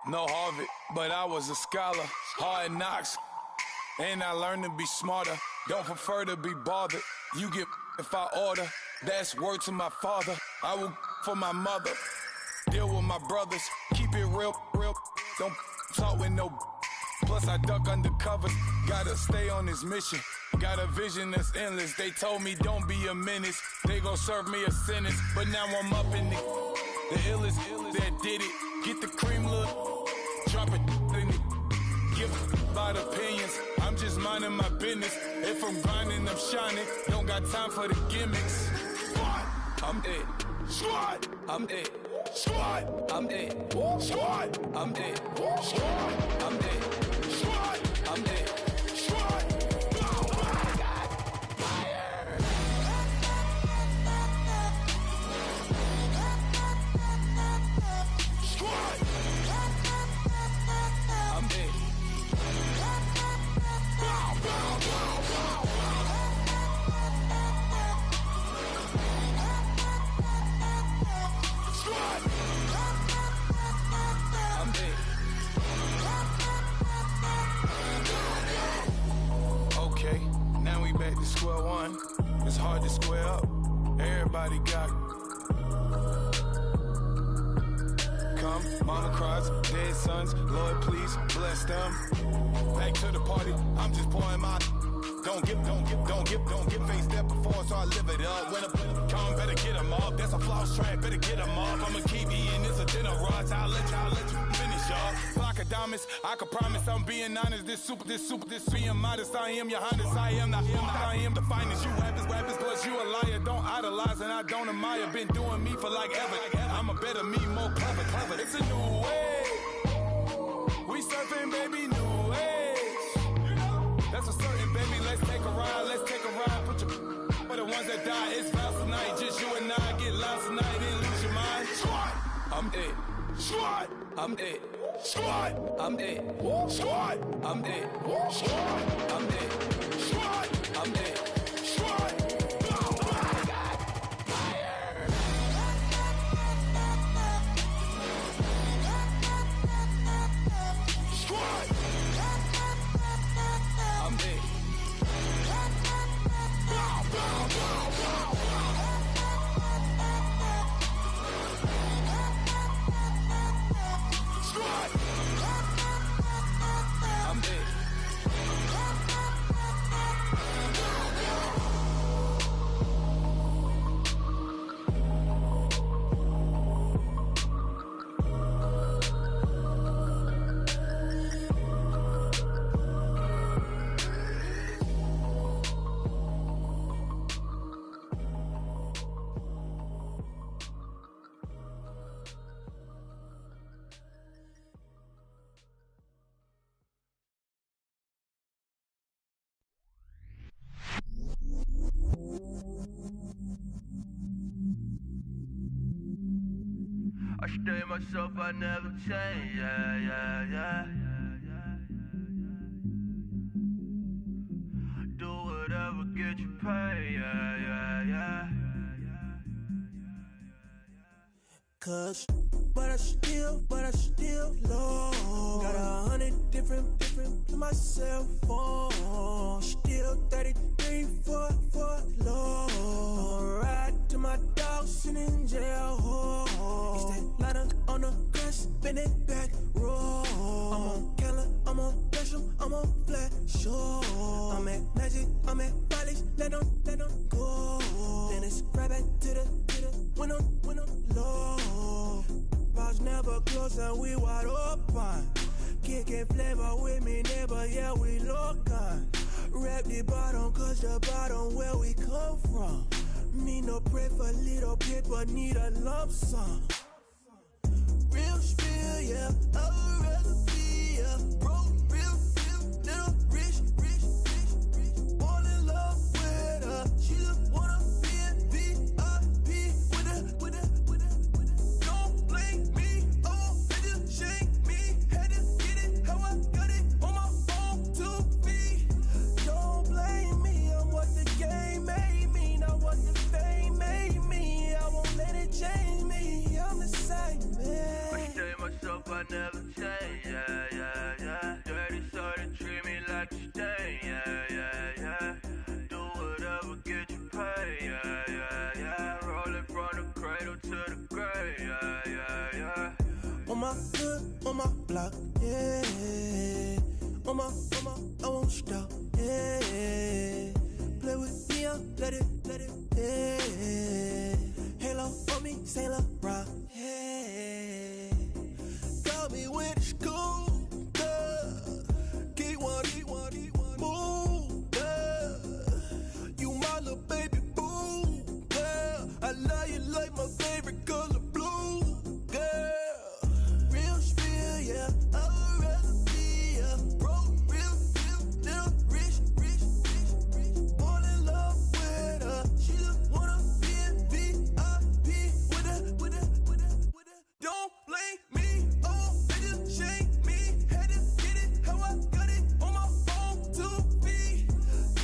J: No Harvard, but I was a scholar. Hard knocks, and I learned to be smarter.
Q: Don't prefer to be bothered. You get if I order. That's word to my father. I will for my mother. Deal with my brothers. Keep it real. Don't talk with no. Plus I duck undercover. Gotta stay on this mission. Got a vision that's endless. They told me don't be a menace. They gon' serve me a sentence. But now I'm up in the illest that did it. Get the cream look. Drop it in it. Give about opinions. I'm just minding my business. If I'm grinding, I'm shining. Don't got time for the gimmicks. Squad, I'm it. Squad, I'm it. Squad, I'm it. Squad, I'm it. Squad, I'm it. Squad, I'm it. Squad. Square one, it's hard to square up. Everybody got come, mama cries, dead sons. Lord, please bless them. Back to the party, I'm just pouring my. Don't get faced that before, so I live it up. When a come, better get them up. That's a floss track, better get them up. I'ma keep eating this a dinner rush. I'll let you finish up. Block of diamonds, I can promise I'm being honest. This being modest. I am your highness. I am the finest. You rappers, plus you a liar. Don't idolize and I don't admire. Been doing me for like ever. I'm a better me, more clever. It's a new way. We surfing, baby, new age. That's a certain, baby. Let's take a ride. Put your for the ones that die. It's vows tonight. Just you and I get lost tonight. Then lose your mind. Squad, I'm it. Squad, I'm it. Squad, I'm it. Squad, I'm it. Squad, I'm it. Squad, I'm it. Squad.
R: I stay myself, I never change, yeah. Do whatever, get you paid, yeah.
B: Cause, but I still low. Got 100 different in my cell phone. Still 33 for low. I'ma ride to my dog sitting in jail. It's that lighter on the grass, bend it back, roll. I'm on Keller, I'm on Besham, I'm on Flat Shore. I'm at Magic, I'm at Bally's, let them go. Then it's right back to the when I'm low. Bars never close and we wide open. Kicking flavor with me, neighbor, yeah, we local. Rap the bottom, cause the bottom where we come from. Me no pray for little paper, need a lump sum. Real spill, yeah, I'd rather be, yeah. Broke, real, little rich. Fall in love with her, she just wanna be in VIP with her. Don't blame me, oh, they just shake me. Had to get it, how I got it, on my phone, 2 feet. Don't blame me, I'm what the game made me, not what the fame made me. I won't let it change me, I'm the same, man.
R: I stay myself, I never change, yeah. Dirty, so they treat me like a stain, yeah.
B: on my block, yeah. On my, I won't stop, yeah. Play with me, I'll let it, yeah. Halo on me, Sailor Rock, yeah. Got me with school, girl. Keep one, move, girl. You my little baby boo, girl. I love you like my favorite color blue, girl. Real spill, yeah. I'd rather be a broke, real, little rich. Fall in love with her. She just wanna be in VIP with her. Don't blame me, oh, they just shame me. Had to get it how I got it on my own 2 feet.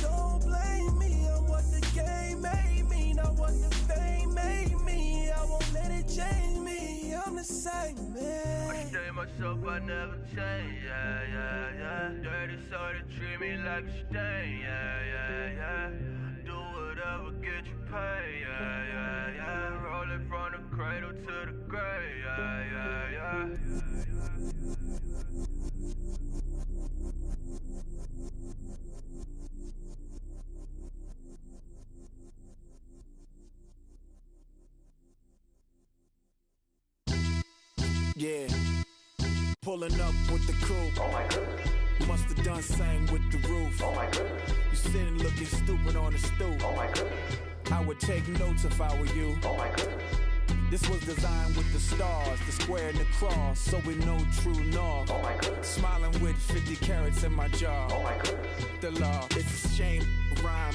B: Don't blame me, I'm what the game made me, not what the fame made me. I won't let it change me, I'm the same man.
R: I stay myself, I never change, yeah. Dirty soul to treat me like a stain, yeah. Do whatever, get you paid, yeah. Rolling from the cradle to the grave, yeah.
B: Yeah, pulling up with the coupe. Oh my goodness. Must have done same with the roof. Oh my goodness. You sitting looking stupid on the stoop. Oh my goodness. I would take notes if I were you. Oh my goodness. This was designed with the stars, the square and the cross, so we know true north. Oh my goodness. Smiling with 50 carats in my jaw. Oh my goodness. The law, it's a shame, rhyme.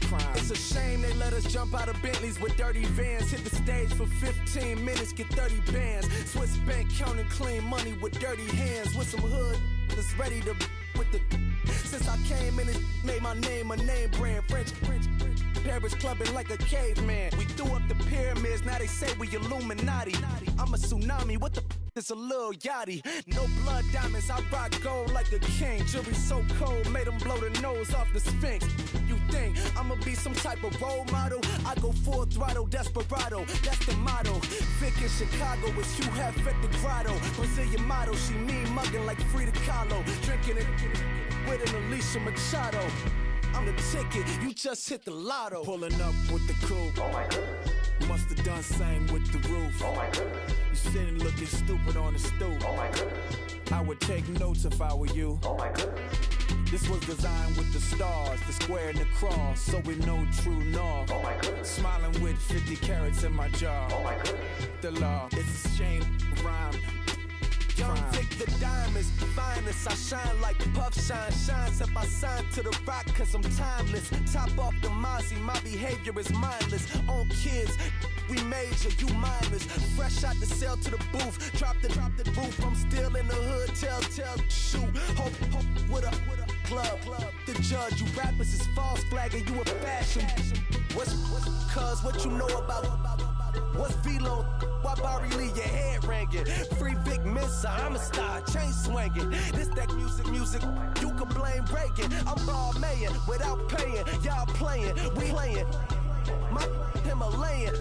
B: Crime.
O: It's a shame they let us jump out of Bentleys with dirty vans. Hit the stage for 15 minutes, get 30 bands. Swiss bank counting clean money with dirty hands. With some hood that's ready to with the. Since I came in, it made my name a name brand. French. Paris clubbing like a caveman. We threw up the pyramids, now they say we Illuminati. I'm a tsunami, what the it's a little yachty. No blood diamonds, I rock gold like a king. Jewelry so cold, made them blow the nose off the Sphinx. You think I'ma be some type of role model? I go full throttle, desperado, that's the motto. Vic in Chicago, it's Hugh Hef at the grotto. Brazilian model, she mean mugging like Frida Kahlo. Drinking it with an Alicia Machado. I'm the ticket, you just hit the lotto.
B: Pulling up with the coupe. Oh my goodness. Must have done same with the roof. Oh my goodness. You sitting looking stupid on the stoop. Oh my goodness. I would take notes if I were you. Oh my goodness. This was designed with the stars, the square and the cross, so we know true north. Oh my goodness. Smiling with 50 carats in my jaw. Oh my goodness. The law, it's a shame, rhyme.
O: Young Vic the diamonds, finest. I shine like Puff Shine shines if I sign to the rock, cause I'm timeless. Top off the Mozzie, my behavior is mindless. On kids, we major, you mindless. Fresh out the cell to the booth, drop the roof. I'm still in the hood, tell, shoot. Hope with a club. The judge, you rappers is false flagging, you a fashion. What's cuz, what you know about? What's Velo? Why Barry Lee, your head ringing? Free Vic Mensa, I'm a star, chain swinging. This that music, you can blame Reagan. I'm ball mayor without paying. Y'all playing, we playing. My Himalayan.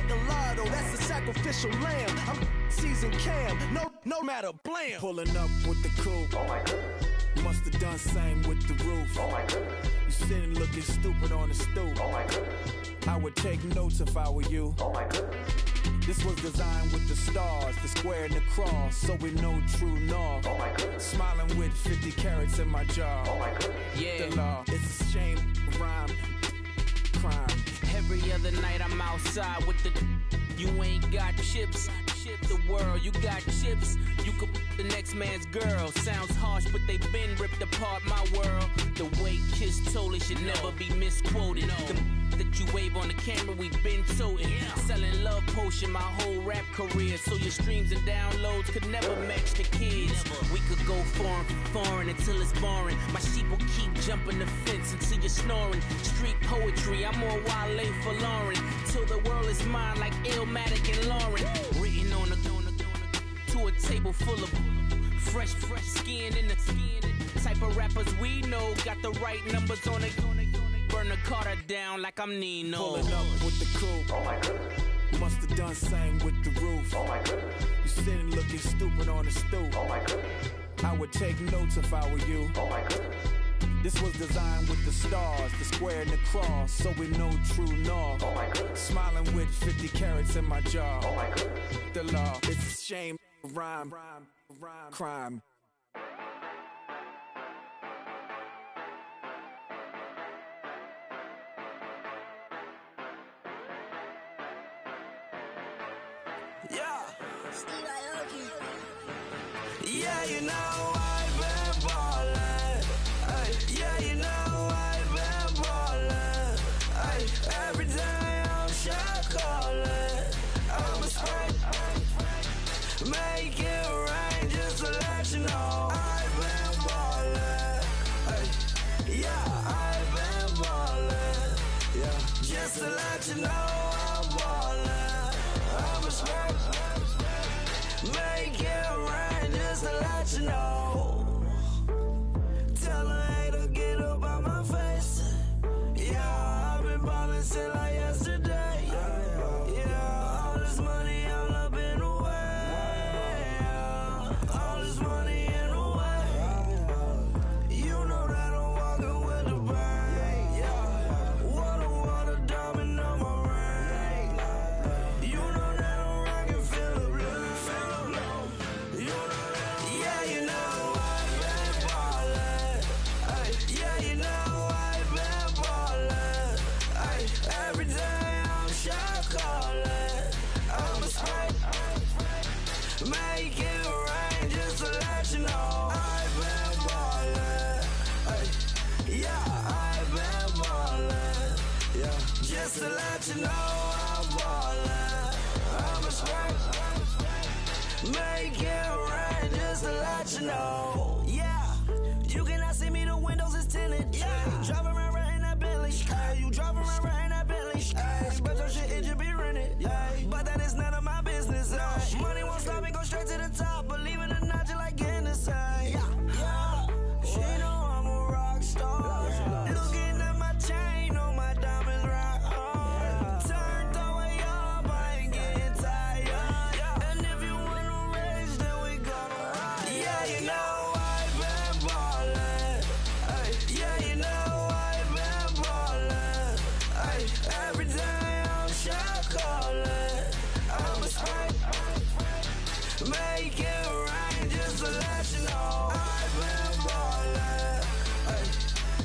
O: The lotto, that's a sacrificial lamb. I'm season cam, no matter, blam.
B: Pulling up with the coupe. Oh my goodness. Must have done same with the roof. Oh my goodness. You sitting looking stupid on the stoop. Oh my goodness. I would take notes if I were you. Oh my goodness. This was designed with the stars, the square and the cross, so we know true north. Oh my goodness. Smiling with 50 carats in my jaw. Oh my goodness.
O: Yeah.
B: The law, it's a shame, rhyme, crime.
O: Every other night I'm outside with the. You ain't got chips. The world, you got chips. You could the next man's girl. Sounds harsh, but they been ripped apart my world. The way Kiss told it should never be misquoted. The that you wave on the camera, we've been toting. Selling love potion my whole rap career, so your streams and downloads could never match the kids. We could go foreign until it's boring. My sheep will keep jumping the fence until you're snoring. Street poetry, I'm more Wale for Lauren. Till the world is mine like Illmatic and Lauren. Written on to a table full of fresh skin in the type of rappers we know. Got the right numbers on it. Burn the Carter down like I'm Nino.
B: Pulling up with the coupe. Oh my goodness. Must have done same with the roof. Oh my goodness. You sitting looking stupid on the stoop. Oh my goodness. I would take notes if I were you. Oh my goodness. This was designed with the stars, the square and the cross, so we know true north. Oh my goodness. Smiling with 50 carats in my jaw. Oh my goodness. The law, it's a shame, rhyme, crime.
A: Yeah. Yeah, you know I've been ballin'. Ay, yeah, you know I've been ballin'. Ay, every day I'm shot callin'. I'm a spray. Make it rain just to let you know I've been ballin'. Ay, yeah, I've been ballin'. Yeah, just to let you know I'm ballin'. I'm a spray. Make it rain just to let you know. Tell a hater get up on my face. Yeah, I've been ballin' since like yesterday. Yeah, all this money all up in the way. All this money in the way. You know that I'm walking with the bank. Yeah, water, diamond on my ring. You know that I'm rockin', feel the blue. You know that, yeah, you know I've been ballin'. Ay, yeah, you know I've been ballin'. Ay, every day I'm shot callin'. I'm a spray. Make it rain just to let you know I've been ballin'. Ay, yeah, I've been ballin'. Yeah, just to let you know I'm ballin'. I'm a spray. Make it rain just to let you know. Yeah, you cannot see me, the windows is tinted. Yeah, driving around right in that Bentley. Hey, you driving around right in that Bentley. Hey, but your shit, it should be rented. Hey, but that is none of my business. Hey, money won't stop me, go straight to the top. Believe it or not, just like Guinness. Hey, yeah, she know I'm a rock star. Looking at my chain on my diamonds right hard. Turned the way up, I ain't getting tired. And if you wanna race, then we gonna ride. Yeah, you know I've been ballin'. Ay, yeah, you know I've been ballin'. Ay, every day I'm shot callin'. I'm a spray. Make it rain just to let you know I've been ballin'. Ay,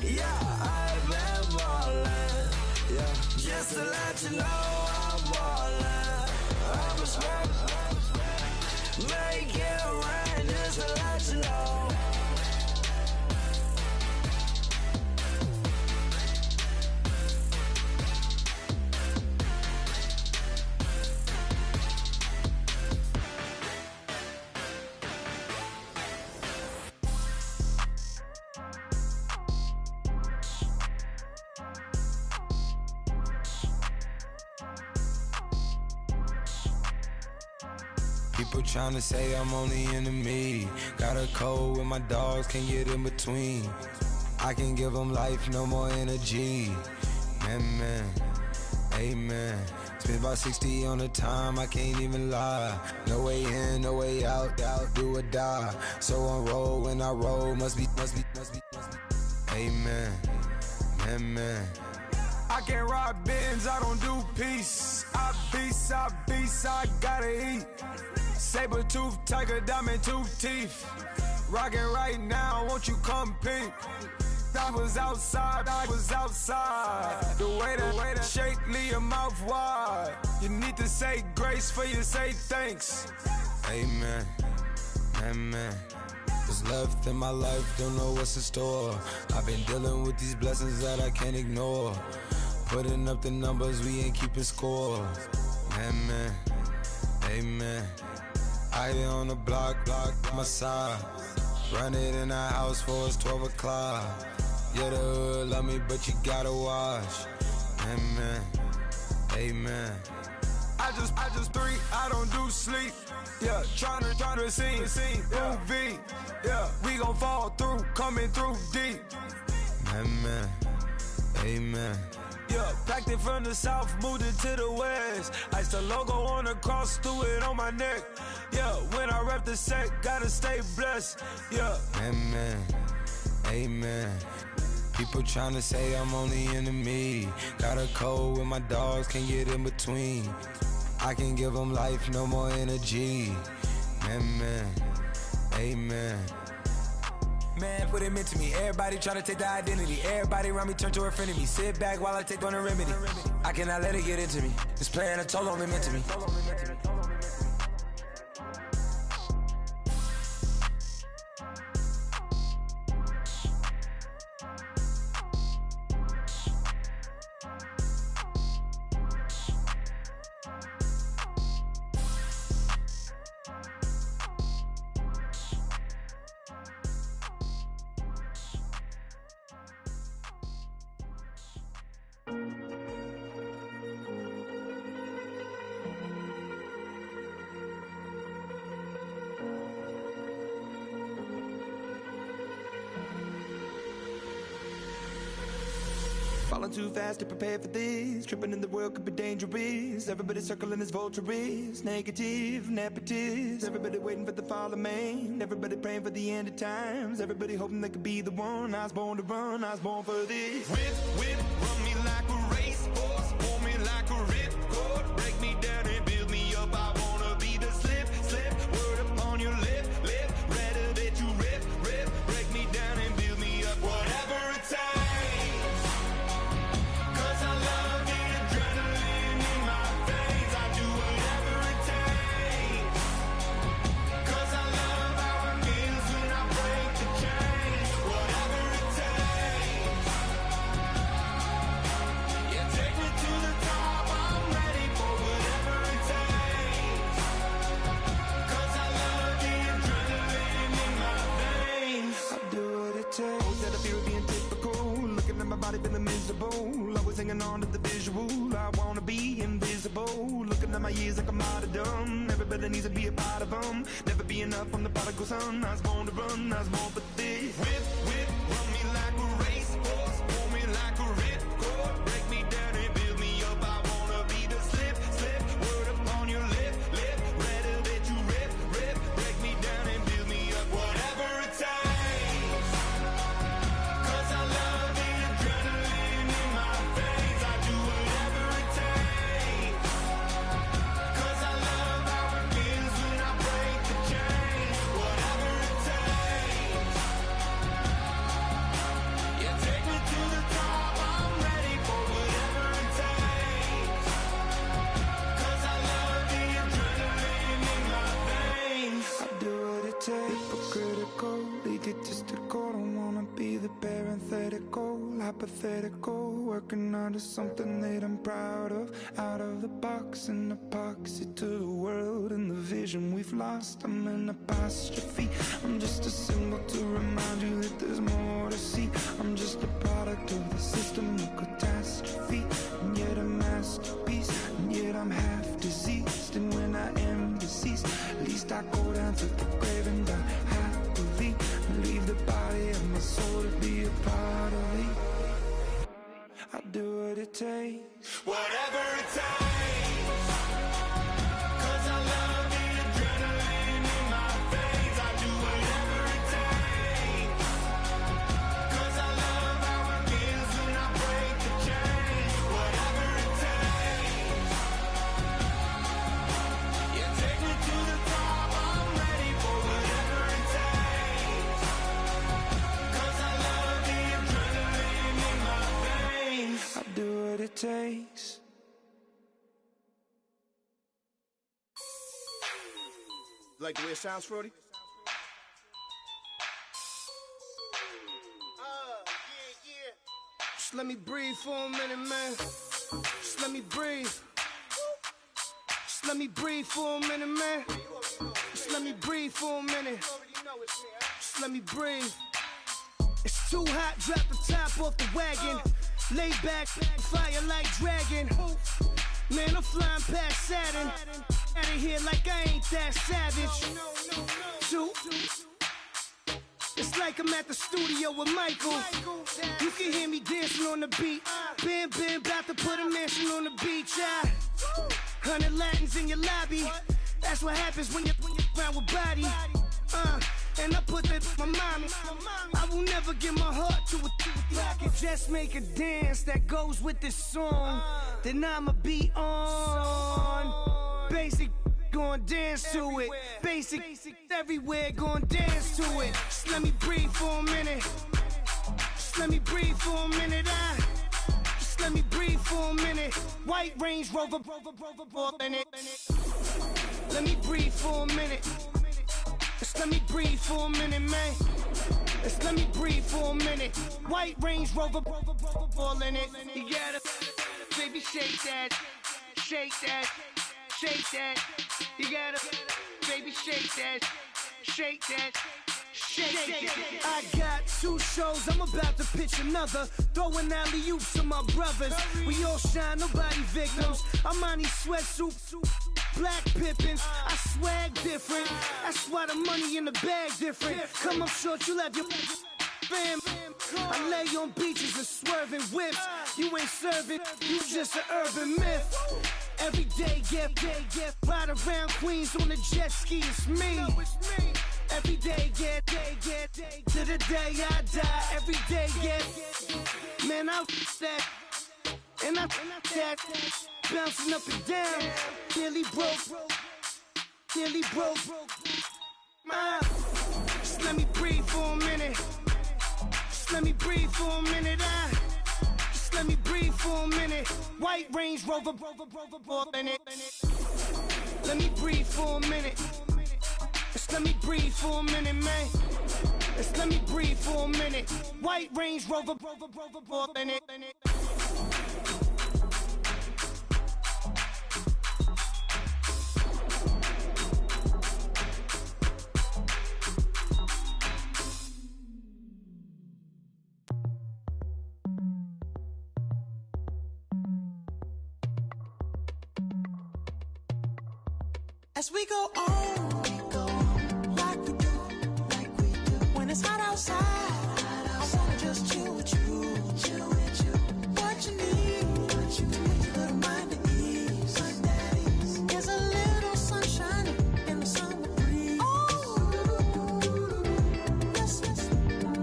A: yeah, I've been ballin'. Yeah, just to let you know I'm ballin'. I'm a spray. Make it rain just to let you know.
S: People tryna say I'm only enemy. Got a code with my dogs, can't get in between. I can give them life, no more energy. Man, amen. Spent about 60 on the time, I can't even lie. No way in, no way out, do or die. So on roll, when I roll, must be. Amen, man.
T: I can't ride Benz, I don't do peace. I beast, I gotta eat. Saber tooth, tiger, diamond tooth teeth. Rockin' right now, won't you come peep? I was outside. The way that shake, leave your mouth wide. You need to say grace for you say thanks.
S: Amen, what's left in my life, don't know what's in store. I've been dealing with these blessings that I can't ignore. Putting up the numbers, we ain't keeping score. Amen. I here on the block, my side. Run it in the house for us 12 o'clock. Yeah, the hood love me, but you gotta watch. Amen.
T: I just three, I don't do sleep. Yeah, tryna see movie. Yeah, we gon' fall through, coming through deep.
S: Amen.
T: Yeah, packed it from the south, moved it to the west. Iced the logo on the cross, threw it on my neck. Yeah, when I rep the set, gotta stay blessed. Yeah.
S: Amen, amen. People tryna say I'm on the enemy. Got a code with my dogs, can't get in between. I can give them life, no more energy. Amen, amen.
T: Man, what it meant to me. Everybody try to take the identity. Everybody around me turn to a friend of me. Sit back while I take on the remedy. I cannot let it get into me. It's playing a toll on me, meant to me.
J: Falling too fast to prepare for this. Tripping in the world could be dangerous. Everybody circling as vultures. Negative, nepotist. Everybody waiting for the fall of man. Everybody praying for the end of times. Everybody hoping they could be the one. I was born to run, I was born for this. Whip, run me like a racehorse. Pull me like a ripcord. Break me down and build me up. I wanna be the slip. Word upon your lip. Rather that you rip. Break me down and build me up. Whatever it takes. Feeling miserable, always hanging on to the visual. I wanna be invisible, looking at my years like I'm out of dumb. Everybody needs to be a part of them. Never be enough, I'm the prodigal son. I was born to run, I was born for this. Whip, run me like a racehorse. Pull me like a ripcord. Break me down and build me up. I wanna be the slip. Word upon your lip. Rather that you rip. Break me down and build me up. Whatever it takes. Hypothetical, working on to something that I'm proud of. Out of the box, an epoxy to the world and the vision we've lost. I'm an apostrophe. I'm just a symbol to remind you that there's more to see. I'm just a product of the system of catastrophe, and yet a masterpiece, and yet I'm half diseased. And when I am deceased, at least I go down to the grave and die happily, and leave the body of my soul to be a part of me. I do what it takes. Whatever it takes. 'Cause I love the adrenaline in my veins. I do whatever it takes. 'Cause I love how it feels when I break the chain. Whatever it takes. You take me to the top. I'm ready for whatever it takes. 'Cause I love the adrenaline in my veins. I do what it takes.
N: Like the way it sounds, Frody? Yeah. Just let me breathe for a minute, man. Just let me breathe. Just let me breathe for a minute, man. Just let me breathe for a minute. Just let me breathe. It's too hot, drop the top off the wagon. Lay back, fire like dragon. Man, I'm flying past Saturn. Out of here like I ain't that savage. Two. It's like I'm at the studio with Michael. You can hear me dancing on the beat. Bam, bam, about to
B: 100 Latins in your lobby. That's what happens when you're around with body. And I put that in my mommy. I will never give my heart to a if I could just make a dance that goes with this song, then I'ma be on. Basic, gon' dance to it. Basic, everywhere, gon' dance to it. Just let me breathe for a minute. Just let me breathe for a minute. Just let me breathe for a minute. White Range Rover, in it. Let me breathe for a minute. Just let me breathe for a minute, man. Just let me breathe for a minute. White Range Rover, ball in it. You gotta, baby, shake that, shake that, shake that. You gotta, baby, shake that, shake that. Shake. I got 2 shows, I'm about to pitch another. Throwing alley-oops to my brothers. We all shine, nobody victims. I'm on these sweatsuits, black Pippins. I swag different. That's why the money in the bag different. Come up short, you'll have your fam. I lay on beaches and swerving whips. You ain't serving, you just an urban myth. Every day, get ride around Queens on a jet ski, it's me. Every day, get to the day I die. Every day, get, man, I that, and I that, bouncing up and down, nearly broke. Just let me breathe for a minute. Just let me breathe for a minute. Just let me breathe for a minute. White Range Rover, in it. Let me breathe for a minute. Just let me breathe for a minute, man. Just let me breathe for a minute. White Range Rover, in it.
A: As we go on, like we do. When it's hot outside, I wanna just chill with you. What you need, a little mind at ease. There's a little sunshine in the summer breeze. Let's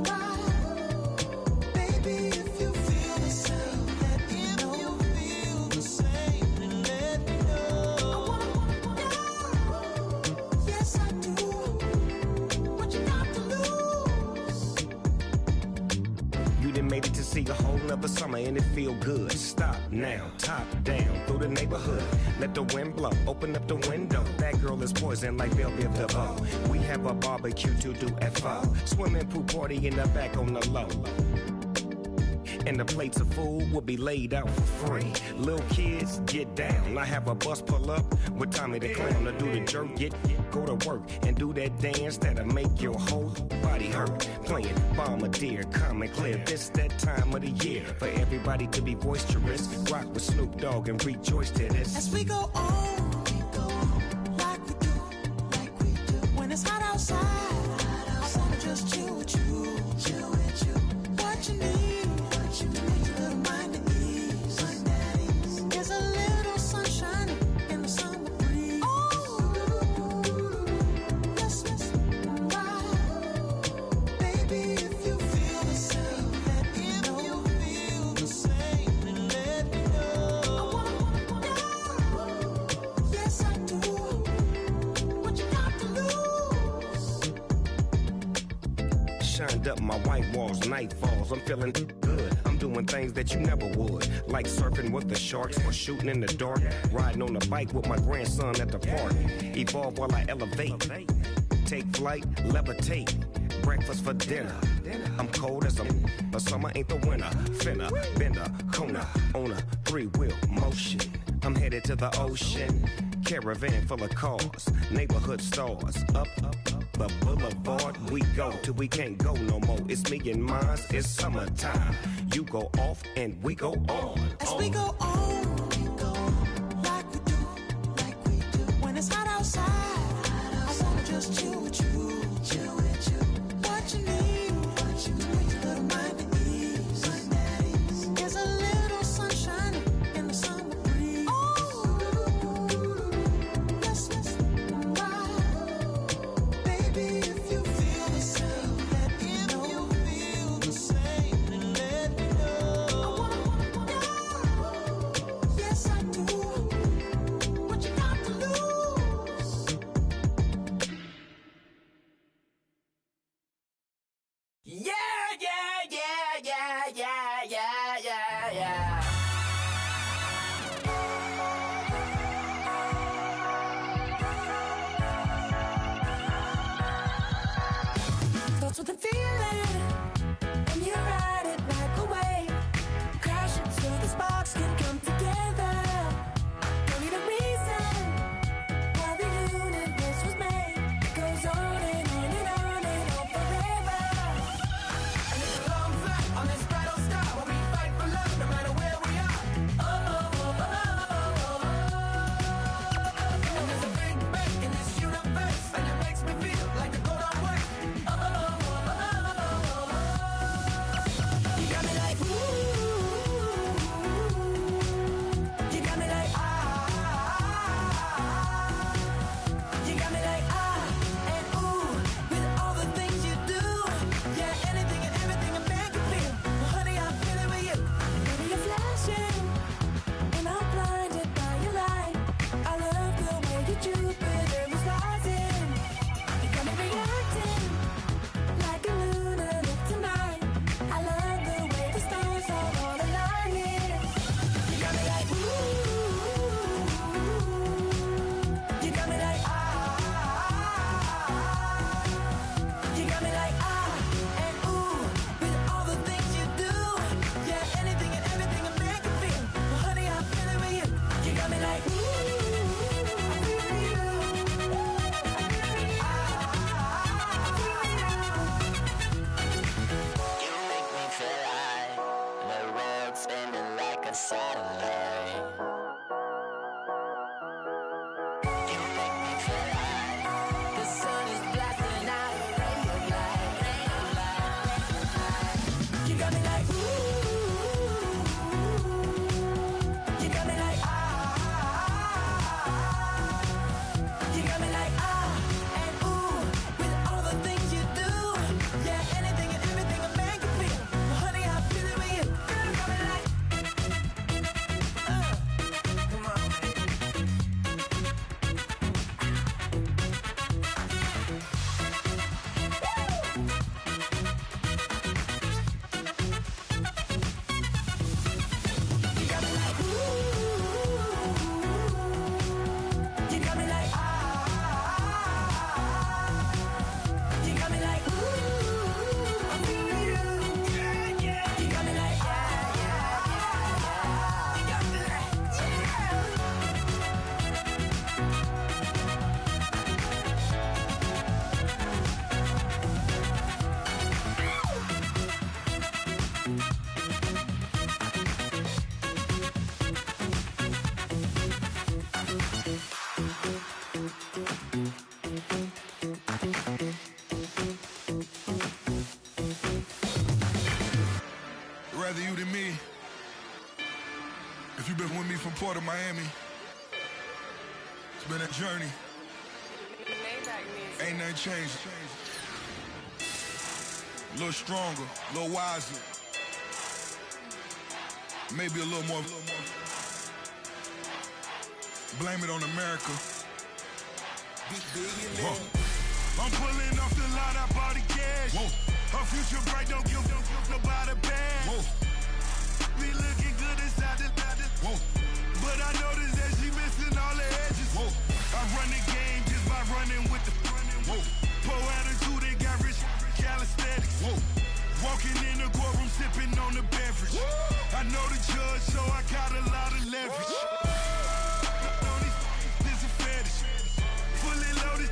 A: ride, baby. If you feel the same, let me know. If you feel the same, then let me know. Yes, I do. What you got to lose?
U: You done made it to see a whole nother summer and it feel good. Stop now, top down through the neighborhood. Let the wind blow, open up the window. That girl is poison like Belleville DeVoe. We have a barbecue to do FO. Swimming pool party in the back on the low. And the plates of food will be laid out for free. Little kids, get down. I have a bus pull up with Tommy the Clown to do the jerk, go to work and do that dance that'll make your whole body hurt. Playing Bombardier, Common Clear. This that time of the year for everybody to be boisterous. Rock with Snoop Dogg and rejoice to this.
A: As we go on, like we do. When it's hot outside, I wanna just chill with you. What you need, a little mind at ease. There's a little sunshine in the summer breeze. Let's ride, baby. If you feel the same, let me know. If you feel the same, then let me know. Yes, I do. What you got to lose?
U: Shined up my white walls, night falls. I'm feeling good. I'm doing things that you never would, like surfing with the sharks or shooting in the dark. Riding on a bike with my grandson at the park. Evolve while I elevate. Take flight, levitate. Breakfast for dinner. I'm cold as but summer ain't the winter. Finna, bender, Kona, on a 3-wheel motion. I'm headed to the ocean. Caravan full of cars, neighborhood stars. Up the boulevard we go till we can't go no more. It's me and mine, it's summertime. You go off and we go on.
A: As we go on, like we do. When it's hot outside, I wanna just chill with you. What you need, a little mind at ease. There's a little sunshine in the summer breeze.
C: from Port of Miami. It's been a journey. Ain't nothing changed. A little stronger, a little wiser. Maybe a little more. Blame it on America. I'm pulling off the lot, I bought the cash. Whoa. Her future bright, don't give nobody bad. Whoa. Be looking good inside the whoa. But I noticed that she missing all the edges. Whoa. I run the game just by running with the whoa. Poor attitude, they got rich calisthenics. Whoa. Walking in the courtroom, sipping on the beverage. Whoa. I know the judge, so I got a lot of leverage. This a fetish. Fully loaded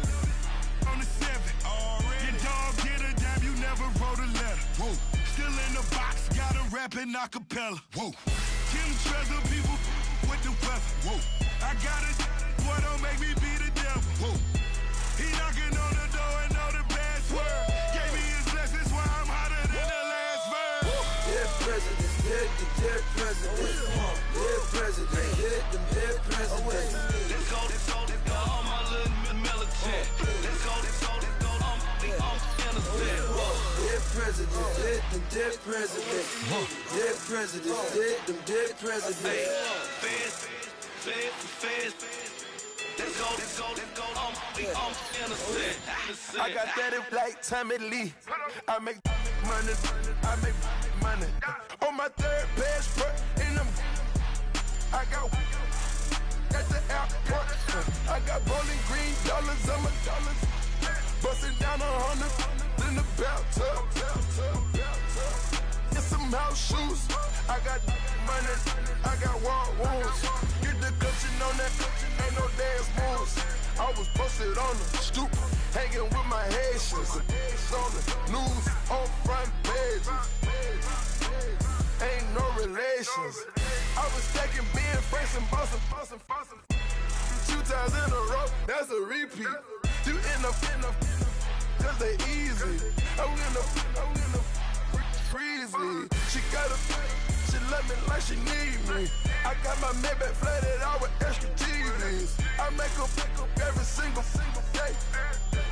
C: on the 7. Your dog get a dime, you never wrote a letter. Whoa. Still in the box, got a rapping acapella. Whoa. Kim Treasure, people with the weather. Whoa. I got it, boy, don't make me be the devil. Whoa. He knocking on the door and know the password. Gave me his blessings while I'm hotter than the last verse.
V: Dead presidents, dead presidents. Dead presidents, hit them dead presidents.
L: Let's go, all my little militant. Let's go, I'm innocent.
V: Dead presidents, hit them dead presidents. Dead presidents, hit them dead presidents.
L: Feds. Let's go, I'm innocent.
I: I got that like Tommy Lee. I make money. On my third page, front in them. I got at the airport. I got bowling green dollars on my dollars. Busting down 100 in the bathtub. Get some house shoes. I got money. I got wild wounds. Get the cushion on that. Ain't no dance moves. I was posted on the stoop, hanging with my Haitians. On the news, on front pages. Ain't no relations. I was stacking being Franks and Boston. 2 times in a row, that's a repeat. You in the cause they easy. I'm in the freezy. She love me like she need me. I got my Maybach flooded out with extra TVs. I make up every single day.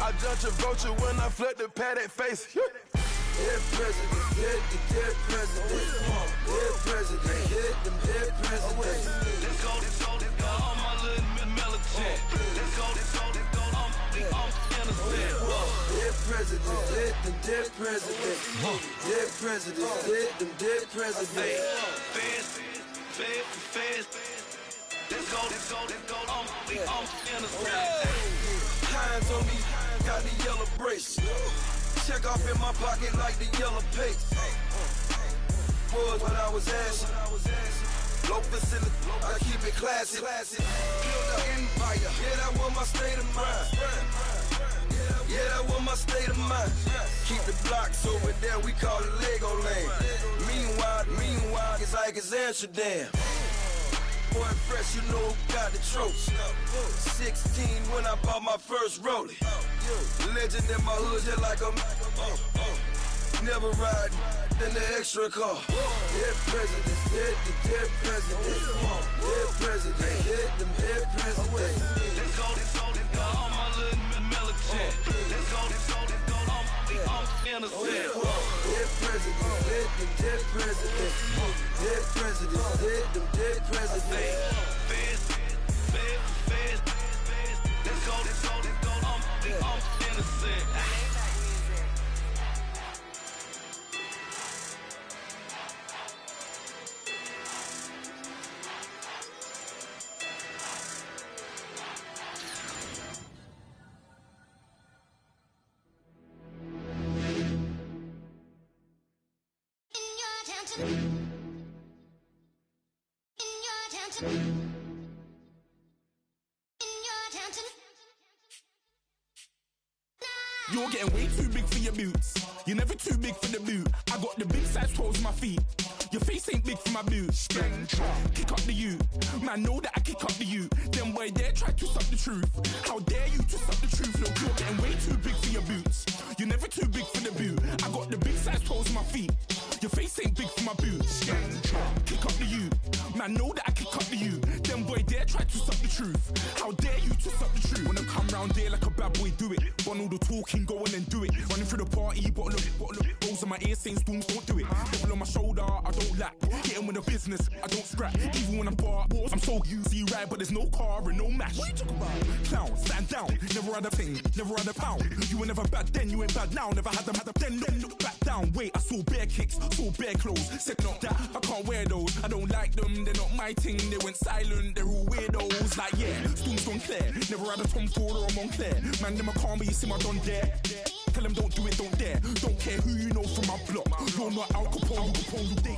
I: I judge a vulture when I flip the padded face.
V: Dead presidents, dead presidents. Dead presidents, hit them dead presidents.
L: Let's go, all my little militant. Let's go, I'm innocent.
V: Dead presidents, hit them dead presidents. Dead presidents, hit them dead presidents.
L: Feds. Let's go, I'm innocent.
V: Hands on me, got the yellow brace. Check off in my pocket like the yellow paste. Was what I was asking. Low facility, I keep it classy. Build an empire, yeah, that was my state of mind. Yeah, that was my state of mind. Keep the blocks over there, we call it Lego land. Meanwhile, it's like it's Amsterdam. Boy, fresh, you know who got the tropes. 16 when I bought my first rollie. Legend in my hood, just like a never ride in the extra car. Dead presidents, dead presidents. Dead presidents, hit them dead presidents.
L: Let's go, all my little militant. Let's go, I'm innocent.
V: Dead presidents, hit them dead presidents. Dead presidents, hit them dead presidents.
L: Feds. Let's go, I'm innocent.
D: You're getting way too big for your boots. You're never too big for the boot. I got the big size toes on my feet. Your face ain't big for my boots. Kick up the you. Man, know that I kick up the you. Them boy there try to suck the truth. How dare you to suck the truth? Look, you're getting way too big for your boots. You're never too big for the boot. I got the big size toes on my feet. Your face ain't big for my boots. Kick up the you. Man, know that I kick up the you. Them boy there try to suck the truth. How dare you to suck the truth? Wanna come round there like a bad boy, do it. Want all the talking, go on and do it. Running through the party, bottle up. Rolls on my ear saying storms, don't do it. Devil on my shoulder, I don't lack. Getting with the business, I don't scrap. Even when I'm bar, I'm so easy ride, but there's no car and no match. What you talking about? Clown, stand down. Never had a thing, never had a pound. You were never bad then, you ain't bad now. Never had them, then look back down. Wait, I saw bare kicks, saw bare clothes. Said not that, I can't wear those. I don't like them, they're not my thing. They went silent, they're all weirdos. Like yeah, storms gone clear. Never had a Tom Ford or a Montclair. Man, them a calm, but you see my done there. Tell them don't do it, don't dare. Don't care who you know from my block. You're not Al Capone,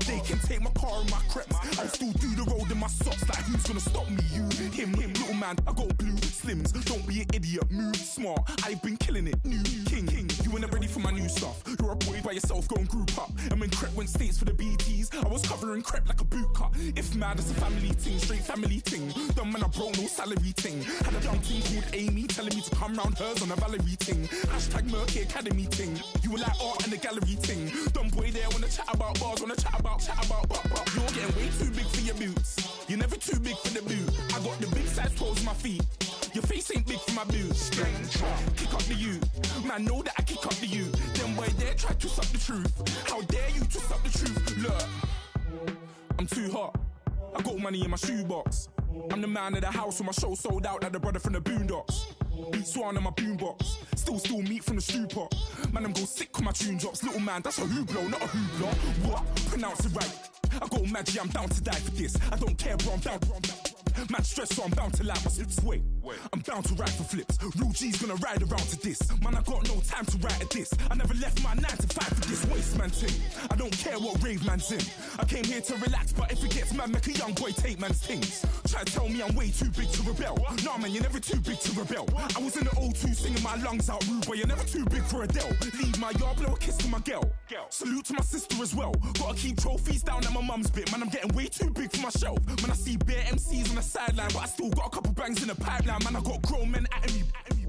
D: they can take my car and my creps. I still do the road in my socks. Like who's gonna stop me? You, him, little man. I got blue slims. Don't be an idiot, move smart. I've been killing it, new king. You were never ready for my new stuff. You're a boy by yourself, go and group up. And when Crep went states for the BTs, I was covering Crep like a boot cut. If mad, it's a family ting, straight family ting. Dumb man, I broke no salary ting. Had a young ting called Amy telling me to come round hers on a Valerie ting. Hashtag Murky Academy ting. You were like art and the gallery ting. Dumb boy there wanna chat about bars, wanna chat about but you're getting way too big for your boots. You're never too big for the boot. I got the big size toes on my feet. Your face ain't big for my boots. Kick up the you. Man, know that I kick up the you. Them boy there try to suck the truth. How dare you to suck the truth? Look, I'm too hot. I got money in my shoebox. I'm the man of the house when my show sold out like the brother from the Boondocks. Beat Swan on my boombox. Still meat from the stew pot. Man, I'm go sick when my tune drops. Little man, that's a hooplo, not a hoopla. What? Pronounce it right. I got magic, I'm down to die for this. I don't care, bro, I'm down. Man stressed, so I'm bound to lie my slips. Wait, I'm bound to ride for flips. Real G's gonna ride around to this. Man, I got no time to write at this. I never left my 9 to 5 for this waste man thing. I don't care what rave man's in. I came here to relax, but if it gets mad, make a young boy take man's things. Try to tell me I'm way too big to rebel. Nah, man, you're never too big to rebel. I was in the O2 singing my lungs out rude, but you're never too big for Adele. Leave my yard, blow a kiss to my girl. Salute to my sister as well. Gotta keep trophies down at my mum's bit. Man, I'm getting way too big for my shelf. Man, I see bare MCs on the sideline, but I still got a couple bangs in the pipeline. Man, I got grown men at me.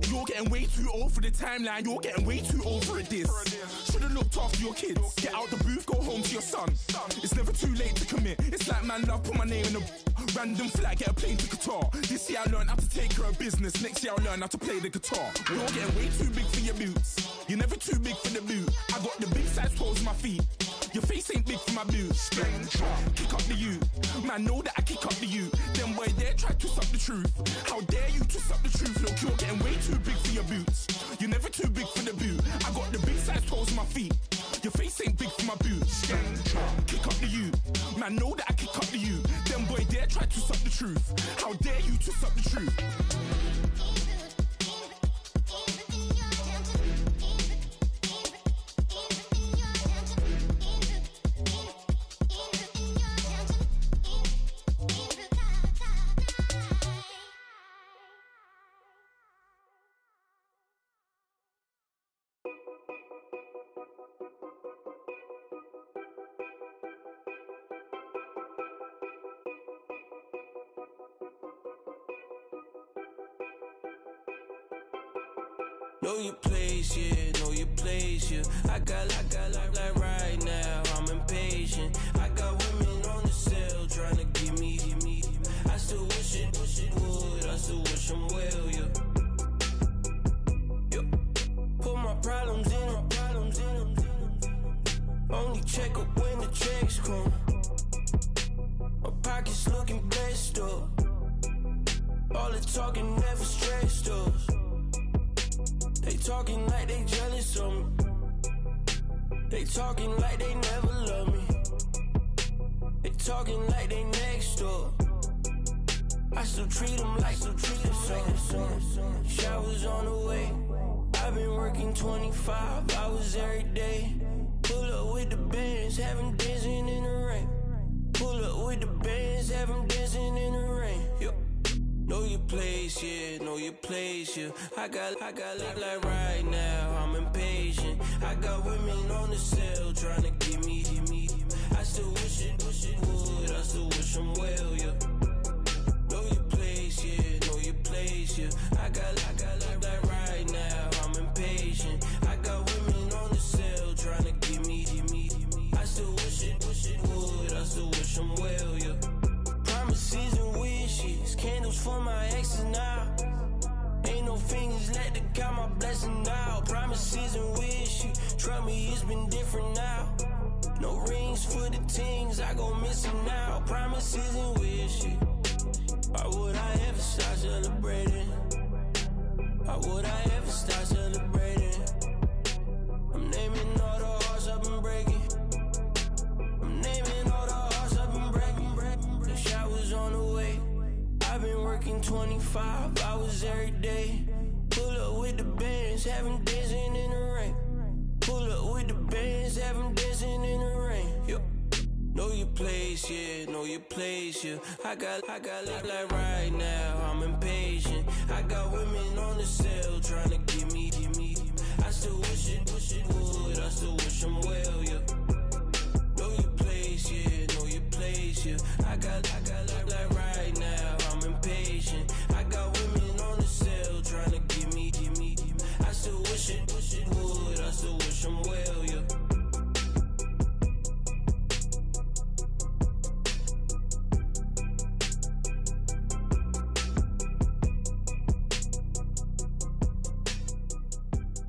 D: You're getting way too old for the timeline. You're getting way too old for a diss. Should've looked after your kids. Get out the booth, go home to your son. It's never too late to commit. It's like man love, put my name in a random flat, get a plane to Qatar. This year I learned how to take care of business. Next year I'll learn how to play the guitar. You're getting way too big for your boots. You're never too big for the boot. I got the big size toes on my feet. Your face ain't big for my boots. Kick up the you. Man, know that I kick up the you. Them boy there try to suck the truth. How dare you to suck the truth? Look, you're getting way too big for your boots. You're never too big for the boot. I got the big size toes on my feet. Your face ain't big for my boots. Kick up the you. Man, know that I kick up the you. Them boy there try to suck the truth. How dare you to suck the truth?
F: Know your place, yeah, know your place, yeah. I got like right now, I'm impatient. I got women on the cell trying to give me. I still wish it would, I still wish I'm well, yeah. Put my problems in. Only check up when the checks come. My pockets looking blessed up. All the talking never stressed us. They talking like they jealous of me. They talking like they never love me. They talking like they next door. I still treat them like some. Showers on the way. I've been working 25 hours every day. Pull up with the bands, have them dancing in the rain. Pull up with the bands, have them dancing in the rain. Know your place, yeah, know your place, yeah. I got like right now, I'm impatient. I got women on the cell trying to get me. I still wish it would, I still wish them well, yeah. Know your place, yeah, know your place, yeah. I got like right now, I'm impatient. I got women on the cell trying to get me. I still wish it would, I still wish them well, yeah. Promises and wishes, candles for my exes now. Ain't no fingers left to count my blessing now. Promises and wishes, trust me, it's been different now. No rings for the things, I gon' miss them now. Promises and wishes, why would I ever start celebrating? Why would I ever start celebrating? I'm naming all the hearts I've been breaking. I'm naming all the hearts I've been breaking. The shower's on the way. I've been working 25 hours every day. Pull up with the bands, have them dancing in the rain. Pull up with the bands, have them dancing in the rain. Yo. Know your place, yeah, know your place, yeah. I got like right now, I'm impatient. I got women on the cell trying to get me. I still wish it would, I still wish them well, yeah. Know your place, yeah, know your place, yeah. I got like right now, I'm impatient. I got women on the cell trying to get me. I still wish it would, I still wish them well, yeah.